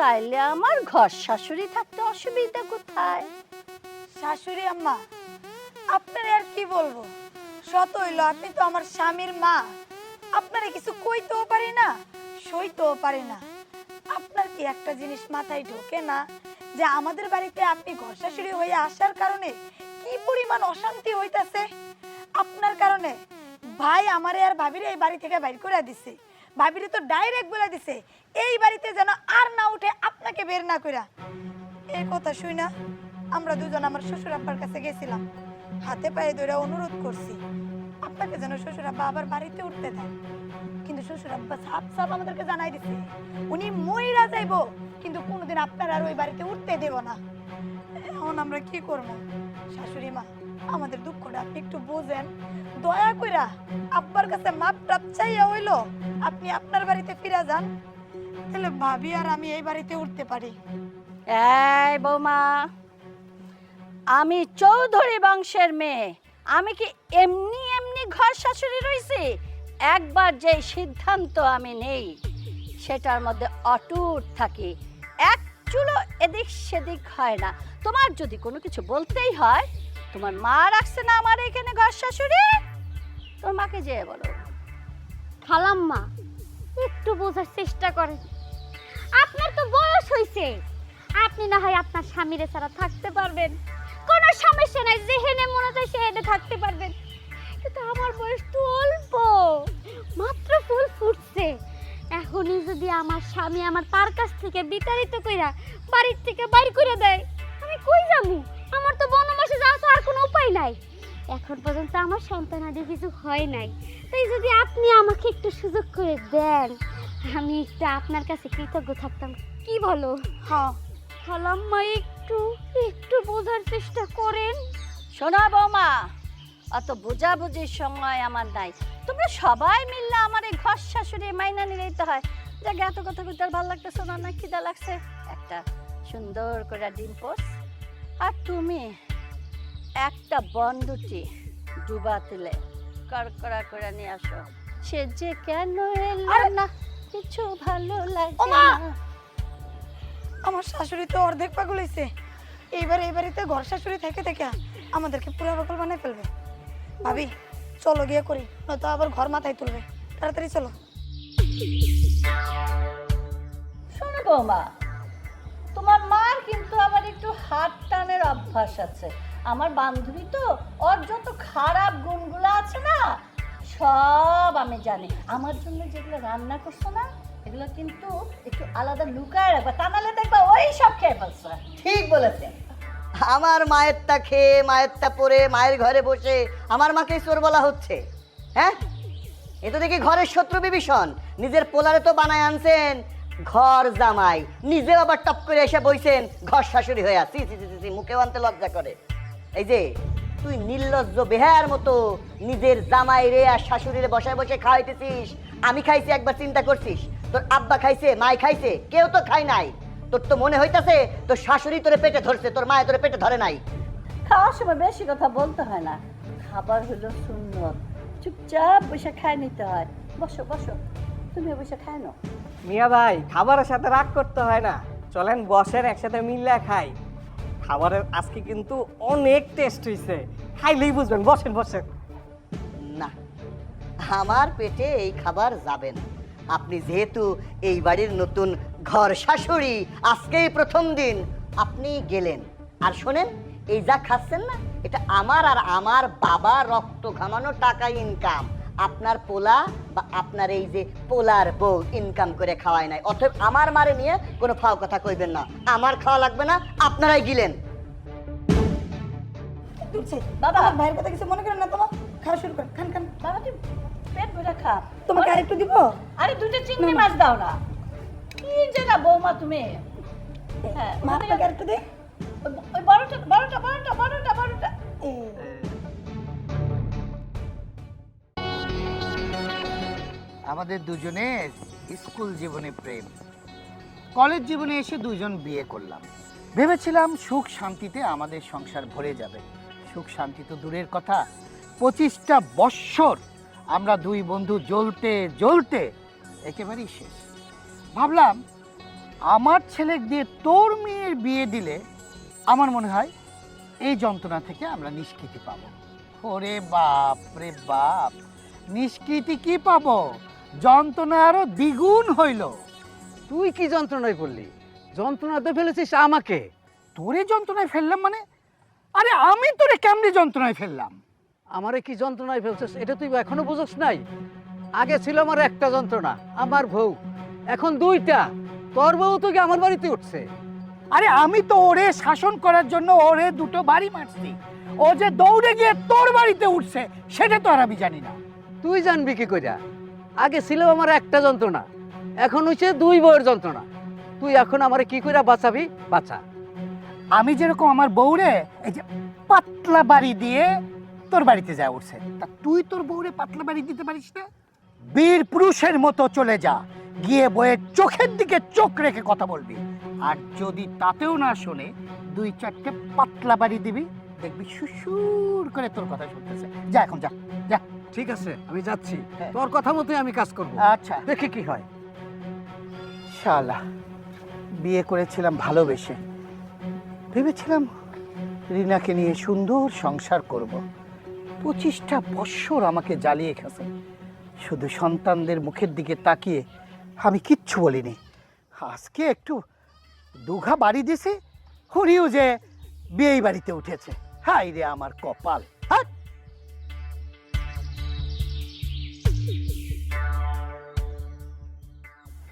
তাইলে আমার ঘর শাশুড়ি থাকতে অসুবিধা কোথায়? শাশুড়ি আম্মা, আপনার আর কি বলবো, সত হইলো আপনি তো আমার স্বামীর মা। আপনারে কিছু কইতেও পারি না, সইতেও পারি না। আপনার কি একটা জিনিস মাথায় ঢোকে না যে আমাদের বাড়িতে আপনি ঘর শাশুড়ি হয়ে আসার কারণে কি পরিমাণ অশান্তি হইতাছে? আপনার কারণে ভাই আমারে আর ভাবিরে এই বাড়ি থেকে বাইর করে দিছে। ভাবিরে তো ডাইরেক্ট বলে দিছে এই বাড়িতে যেন আর না উঠে, আপনাকে বের না কইরা। এই কথা শুই না আমরা দুজন আমার শ্বশুর আব্বার কাছে গেছিলাম, হাতে পায়ে ধরে অনুরোধ করছি আপনাকে যেন শ্বশুর আব্বা আবার বাড়িতে উঠতে দেন। কিন্তু শ্বশুর আব্বা সাপ সাপ আমাদেরকে জানাই দিছে উনি মইরা যাইবো, কিন্তু কোনোদিন আপনার আর ওই বাড়িতে উঠতে দেব না। এখন আমরা কি করবো? শাশুড়ি মা, আমাদের দুঃখটা আপনি একটু বোঝেন, দয়া কইরা আব্বার কাছে মাপ টাপ চাইয়া হইলো আপনি আপনার বাড়িতে ফিরে যান, তাহলে ভাবি আর আমি এই বাড়িতে উঠতে পারি। এই বৌমা, আমি চৌধুরী বংশের মেয়ে, আমি কি এমনি এমনি ঘর শাশুড়ি রইছি? একবার যে সিদ্ধান্ত আমি নেই সেটার মধ্যে অটুট থাকি, এক চুলো এদিক সেদিক হয় না। তোমার যদি কোনো কিছু বলতেই হয়, তোমার মা রাখছে না আমার এখানে ঘর শাশুড়ি, তোর মাকে যেয়ে বলো। খালাম্মা, একটু বোঝার চেষ্টা করেন। আপনার তো বয়স হয়েছে, আপনি না হয় আপনার স্বামীরে ছাড়া থাকতে পারবেন, কোনো সমস্যা নাই, যেখানে মনে চায় সেখানে থাকতে পারবেন। কিন্তু আমার বয়স তো অল্প, মাত্র ফুল ফুটছে। এখনই যদি আমার স্বামী আমার তার কাছ থেকে বিতাড়িত কইরা বাড়ির থেকে বাইর করে দেয়, আমি কই যাবো? আমার তো বনবাসে যাওয়া আর কোনো উপায় নাই। এখন পর্যন্ত আমার সন্তানাদি কিছু হয় নাই, তাই যদি আপনি আমাকে একটু সুযোগ করে দেন, আমি একটু আপনার কাছে কৃতজ্ঞ থাকতাম। কি বলো? হ্যাঁ খালাম্মা, একটু একটু বোঝার চেষ্টা করেন। শোনা বৌমা, অত বোঝাবুঝির সময় আমার নাই। তোমরা সবাই মিললে আমার এই ঘর শাশুড়ি মাইনা নিলেই তো হয়। যাকে এত কথা বলতে আর ভালো লাগতেছে না, না খিদা লাগছে, একটা সুন্দর করে ডিম পোস, আর তুমি একটা বন্ধুটি ডুবা তেলে কড়কড়া করে নিয়ে আসো। সে যে কেন এলো না কিছু ভালো লাগে না। আমার শাশুড়ি তো অর্ধেক পাগল হয়েছে, এইবার এই বাড়িতে ঘর শাশুড়ি থেকে থেকে আমাদেরকে পুরো পাগল বানায় ফেলবে। ভাবি চলো গিয়ে করি, নয়তো আবার ঘর মাথায় তুলবে। তাড়াতাড়ি চলো। শোনো বৌমা, তোমার মার কিন্তু আবার একটু হাত টানের অভ্যাস আছে। আমার বান্ধবী তো, ওর যত খারাপ গুণগুলো আছে না সব আমি জানি। আমার জন্য যেগুলো রান্না করছো না, এগুলো কিন্তু একটু আলাদা লুকায় রাখবা, তা নাহলে দেখবা ওই সব খেয়ে ফেলছে। ঠিক বলেছেন। আমার মায়েরটা খেয়ে মায়েরটা পরে মায়ের ঘরে বসে আমার মাকে চোর বলা হচ্ছে? হ্যাঁ, এ তো দেখি ঘরের শত্রু বিভীষণ। নিজের পোলারে তো বানায় আনছেন ঘর জামাই, নিজেও আবার টপ করে এসে বইছেন ঘর শাশুড়ি হয়ে। সি সি সি, মুখেও আনতে লজ্জা করে। এই যে তুই নির্লজ্জ বেহার মতো নিজের জামাই রে আর শাশুড়িরে বসায় বসে খাওয়াইতেছিস। আমি খাইছি একবার, চিন্তা করছিস? তোর আব্বা খাইছে, মাই খাইছে, কেউ তো খায় নাই। তোর তো মনে হইতাছে তোর শাশুড়ি তোরে পেটে ধরছে, তোর মায়ে তোরে পেটে ধরে নাই। খাওয়ার সময় বেশি কথা বলতে হয় না, খাবার হলো সুন্নত, চুপচাপ বসে খায় নিতে হয়। বসো বসো, তুমি বসে খায় নাও। মিয়া ভাই, খাবারের সাথে রাগ করতে হয় না, চলেন বসেন একসাথে মিল্লা খাই। খাবারের আজকে কিন্তু অনেক টেস্ট হয়েছে, খাইলেই বুঝবেন। বসেন বসেন। না, আমার পেটে এই খাবার যাবে না। আপনি যেহেতু এই বাড়ির নতুন ঘর শাশুড়ি, আজকেই প্রথম দিন আপনি গেলেন। আর শোনেন, এই যা খাচ্ছেন না, এটা আমার আর আমার বাবা রক্ত ঘামানো টাকা ইনকাম। আপনার পোলা বা আপনার এই যে পোলার বউ ইনকাম করে খাওয়ায় নাই। অতএব আমার মারে নিয়ে কোনো ফাও কথা কইবেন না। আমার খাওয়া লাগবে না, আপনারাই গিলেন। বাবা আমার ভাইয়ের কথা কিছু মনে করেন না, তোমার খাওয়া শুরু করেন। খান খান বাবা তুই পেট ভরে খা। তোমাকে আরেকটু দিব? আরে দুটো চিংড়ি মাছ দাও না। কি যেটা বৌমা তুমি? হ্যাঁ, মা আপনাকে আরেকটু দে। ওই বড়টা। আমাদের দুজনের স্কুল জীবনে প্রেম, কলেজ জীবনে এসে দুজন বিয়ে করলাম। ভেবেছিলাম সুখ শান্তিতে আমাদের সংসার ভরে যাবে। সুখ শান্তি তো দূরের কথা, 25টা বৎসর আমরা দুই বন্ধু জ্বলতে জ্বলতে একেবারেই শেষ। ভাবলাম আমার ছেলে দিয়ে তোর মেয়ের বিয়ে দিলে আমার মনে হয় এই যন্ত্রণা থেকে আমরা নিষ্কৃতি পাবো। ওরে বাপ রে বাপ, নিষ্কৃতি কি পাবো, যন্ত্রণা আরো দ্বিগুণ হইল। তুই কি যন্ত্রণায় পড়লি? যন্ত্রণাতে ফেলেছিস আমাকে। তোরে যন্ত্রণায় ফেললাম মানে? আরে আমি তোরে কেমনে যন্ত্রণায় ফেললাম? আমারে কি যন্ত্রণায় ফেলছিস এটা তুই এখনো বুঝছ নাই? আগে ছিল আমার একটা যন্ত্রণা, আমার বউ, এখন দুইটা। তোর বউ তো কি আমার বাড়িতে উঠছে। আরে আমি তো ওরে শাসন করার জন্য ওরে দুটো বাড়ি মারছি, ও যে দৌড়ে গিয়ে তোর বাড়িতে উঠছে সেটা তো আর আমি জানি না। তুই জানবি কি কইরা? আগে ছিল আমার একটা যন্ত্রণা, এখন হচ্ছে দুই বউয়ের যন্ত্রণা। তুই এখন আমারে কি কইরা বাঁচাবি? বাঁচা। আমি যেরকম আমার বউরে এই যে পাতলা বাড়ি দিয়ে তোর বাড়িতে যা উঠছে, তা তুই তোর বউরে পাতলা বাড়ি দিতে পারিস না? বীর পুরুষের মতো চলে যা, গিয়ে বউয়ের চোখের দিকে চোখ রেখে কথা বলবি। আর যদি তাতেও না শোনে, 2-4টে পাতলা বাড়ি দিবি, দেখবি সুসুর করে তোর কথা শুনতেছে। যা এখন যা যা। ঠিক আছে, আমি যাচ্ছি। হ্যাঁ। তোর কথা মতোই আমি কাজ করব। আচ্ছা, দেখি কি হয়। শালা, বিয়ে করেছিলাম ভালোবেসে, ভেবেছিলাম রিনাকে নিয়ে সুন্দর সংসার করব। 25টা বৎসর আমাকে জ্বালিয়ে গেছে। শুধু সন্তানদের মুখের দিকে তাকিয়ে আমি কিচ্ছু বলিনি। আজকে একটু দুঘা বাড়ি দিছে, হরিও যে বিয়ে বাড়িতে উঠেছে। হাই রে আমার কপাল। হ্যাঁ,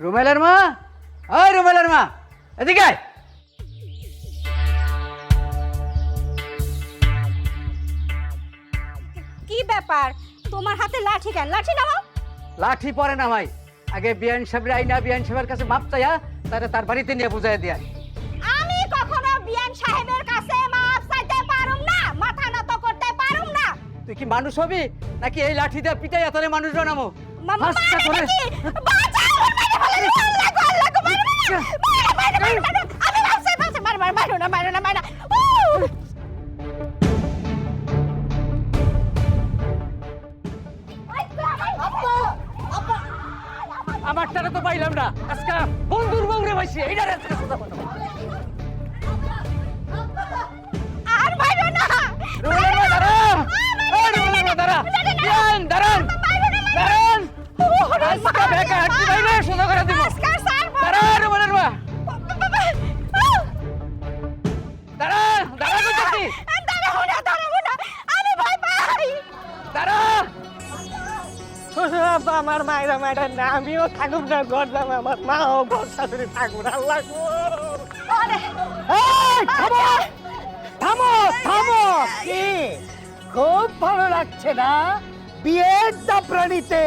রুমেলের মা, ওই রুমেলের মা, এদিকে আয়। কি ব্যাপার, তোমার হাতে লাঠি কেন? লাঠি নামাও। লাঠি পরে না ভাই, আগে বিয়ান সাহেবের আইনা বিয়ান সাহেবের কাছে মাপ চাইয়া তার বাড়িতে নিয়ে বুঝাই দিয়া। আমি কখনো বিয়ান সাহেবের কাছে মাপ চাইতে পারুম না, মাথা নত করতে পারুম না। তুই কি মানুষ হবি নাকি এই লাঠি দিয়ে পিটাইয়া তোরে মানুষ বানামো? মামা হাসটা করে। বাঁচাও, মারে ফেলে দিও, আল্লাহ গো, আল্লাহ গো, মারো না, মারো, মারো, আমি ভাবছি, মারো না, মারো না, মারো না। আমারটারে তো পাইলাম না, আজকে বন্ধুর বউরে পাইছি। এইটারে আজকে সোজা বানাবো। আর মারো না। রুমেলের মা দাঁড়া, ওই রুমেলের মা দাঁড়া, বিয়ান দাঁড়ান, দাঁড়ান। আজকে বেকা হাঁটতে পাইলে সোজা করে দিব। দাঁড়া রুমেলের মা, দাঁড়া, দাঁড়া করতেছি, দাঁড়াবো না, আমি ভয় পাই। দাঁড়া। শ্বশুর আব্বা আমার মায়েরা মায়েরা না, আমিও থাকুক না ঘর জামাই, আমার মাও ঘর শাশুড়ি থাকুক। আল্লাহ গো। এই, থামো থামো থামো। কি খুব ভালো লাগছে না? বিয়ের দাপরানিতে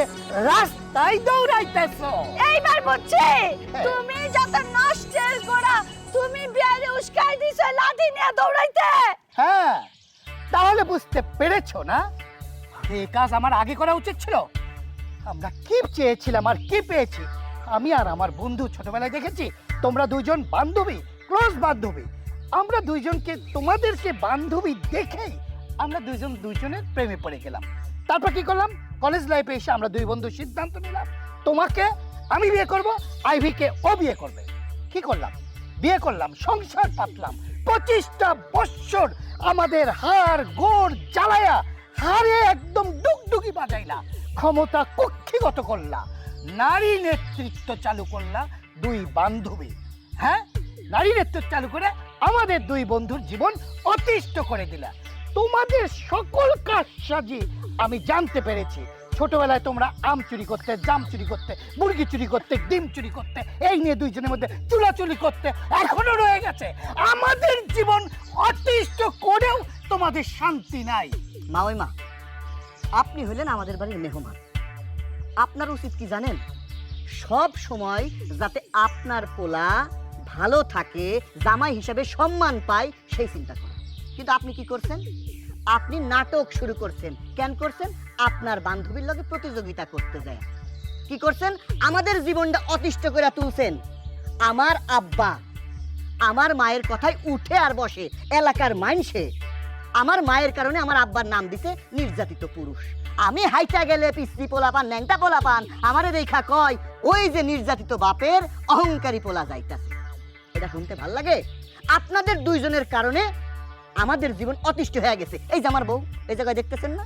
রাস্তায় দৌড়াইতেছো। এইবার বুঝছি তুমি যত নষ্টের গোড়া, তুমি বিয়ারে উস্কাই দিছো লাঠি নিয়ে দৌড়াইতে। হ্যাঁ, তাহলে বুঝতে পেরেছো না এই কাজ আমার আগে করা উচিত ছিল? আমরা কি চেয়েছিলাম আর কি পেয়েছি? আমি আর আমার বন্ধু ছোটবেলায় দেখেছি তোমরা দুইজন বান্ধবী, ক্লোজ বান্ধবী। আমরা দুইজনকে, তোমাদেরকে বান্ধবী দেখেই আমরা দুইজনের প্রেমে পড়ে গেলাম। তারপর কি করলাম? কলেজ লাইফে এসে আমরা দুই বন্ধু সিদ্ধান্ত নিলাম, তোমাকে আমি বিয়ে করব, আইভিকে ও বিয়ে করবে। কি করলাম? বিয়ে করলাম, সংসার পাতলাম, 25টা বৎসর আমাদের হাড় গোড় জ্বালায়া হাড়ে একদম ডুগডুগি বাজাইলা, ক্ষমতা কক্ষিগত করলা, নারী নেতৃত্ব চালু করলা দুই বান্ধবী। হ্যাঁ, নারী নেতৃত্ব চালু করে আমাদের দুই বন্ধুর জীবন অতিষ্ঠ করে দিলা। তোমাদের সকল কাজ সাজি আমি জানতে পেরেছি। ছোটবেলায় তোমরা আম চুরি করতে, জাম চুরি করতে, মুরগি চুরি করতে, ডিম চুরি করতে, এই নিয়ে দুইজনের মধ্যে চুলাচুলি করতে এখনো রয়ে গেছে। আমাদের জীবন অতিষ্ঠ করেও তোমাদের শান্তি নাই। মা ওই মা, আপনি হলেন আমাদের বাড়ির মেহমান। আপনার উচিত কি জানেন? সব সময় যাতে আপনার পোলা ভালো থাকে, জামাই হিসাবে সম্মান পায়, সেই চিন্তা করেন। কিন্তু আপনি কি করছেন? আপনি নাটক শুরু করছেন। কেন করছেন? আপনার বান্ধবীর লগে প্রতিযোগিতা করতে যায়। কি করছেন? আমাদের জীবনটা অতিষ্ঠ করে তুলছেন। আমার আব্বা আমার মায়ের কথায় উঠে আর বসে, এলাকার মাইনসে আমার মায়ের কারণে আমার আব্বার নাম দিছে নির্যাতিত পুরুষ। আমি হাইটা গেলে পিস্তি পোলাপান, ন্যাংটা পোলাপান আমারে দেখা কয়, ওই যে নির্যাতিত বাপের অহংকারী পোলা যাইতাছে। এটা শুনতে ভাল লাগে? আপনাদের দুইজনের কারণে আমাদের জীবন অতিষ্ঠ হয়ে গেছে। এই যে আমার বউ, এই জায়গায় দেখতেছেন না,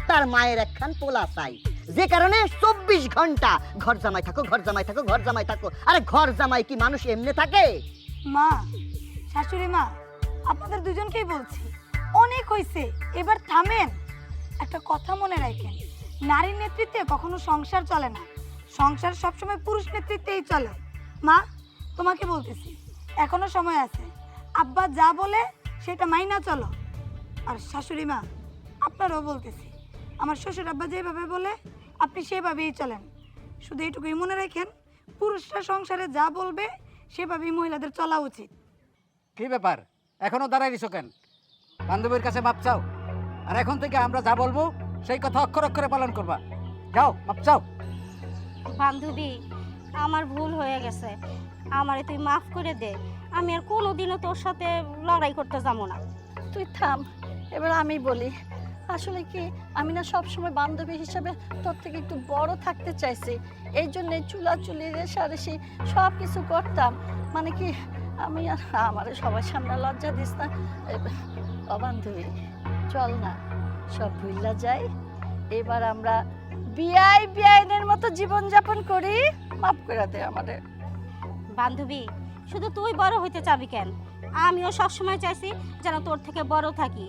তার মায়ের একখান পোলা চাই, যে কারণে 24 ঘন্টা ঘর জামাই থাকো, ঘর জামাই থাকো, ঘর জামাই থাকো। আরে ঘর জামাই কি মানুষ এমনি থাকে? মা, শাশুড়ি মা, আপনাদের দুজনকেই বলছি, অনেক হয়েছে, এবার থামেন। একটা কথা মনে রাখেন, নারীর নেতৃত্বে কখনো সংসার চলে না, সংসার সবসময় পুরুষ নেতৃত্বেই চলে। মা, তোমাকে বলতেছি, এখনো সময় আছে, আব্বা যা বলে সেটা মাইনা চলো। আর শাশুড়ি মা, আপনারও বলতেছি, আমার শ্বশুর আব্বা যেভাবে বলে আপনি সেভাবেই চলেন। শুধু এইটুকুই মনে রাখেন, পুরুষরা সংসারে যা বলবে সেভাবেই মহিলাদের চলা উচিত। কি ব্যাপার, এখনো দাঁড়াই দিছো কেন? বান্ধবীর কাছে মাপ চাও, আর এখন থেকে আমরা যা বলবো সেই কথা অক্ষর অক্ষরে পালন করবা। যাও, মাপ চাও। বান্ধবী, আমার ভুল হয়ে গেছে, আমারে তুই মাফ করে দে। আমি আর কোনোদিনও তোর সাথে লড়াই করতে যাবো না। তুই থাম, এবার আমি বলি। আসলে কি, আমি না সবসময় বান্ধবী হিসাবে তোর থেকে একটু বড় থাকতে চাইছি, এই জন্যে চুলাচুলি রেশারেশি সব কিছু করতাম। মানে কি, আমি আর আমার সবার সামনে লজ্জা দিস না। বান্ধবী, চল না, সব ভুইলা যাই। এবার আমরা বিআইনের মতো জীবনযাপন করি। মাফ করে দে আমাদের। বান্ধবী, শুধু তুই বড় হইতে চাবি কেন? আমিও সবসময় চাইছি যেন তোর থেকে বড় থাকি।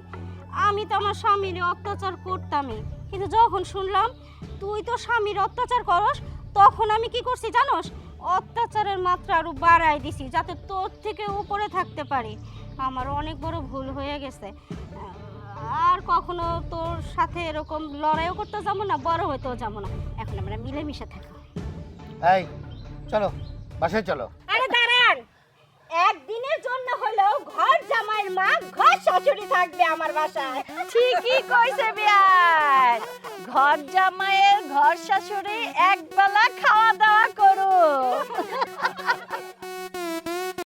আমি তো আমার স্বামীর অত্যাচার করতামই, কিন্তু যখন শুনলাম তুই তো স্বামীর অত্যাচার করস, তখন আমি কি করছি জানোস? অত্যাচারের মাত্রা আরো বাড়াই দিছি, যাতে তোর থেকে উপরে থাকতে পারি। আমার অনেক বড় ভুল হয়ে গেছে, আর কখনো তোর সাথে এরকম লড়াইও করতে যাবো না, বড় হইতেও যাবো না। এখন আমরা মিলেমিশে থাকি। এই চলো, বাসায় চলো। আরে দাঁড়ান, একদিনের জন্য হলেও ঘর জামাইয়ের মা ঘর শাশুড়ি থাকবে আমার বাসায়। ঠিকই কইছে বিয়ান, ঘর জামাইয়ের ঘর শাশুড়ি একবেলা খাওয়া দাওয়া করো।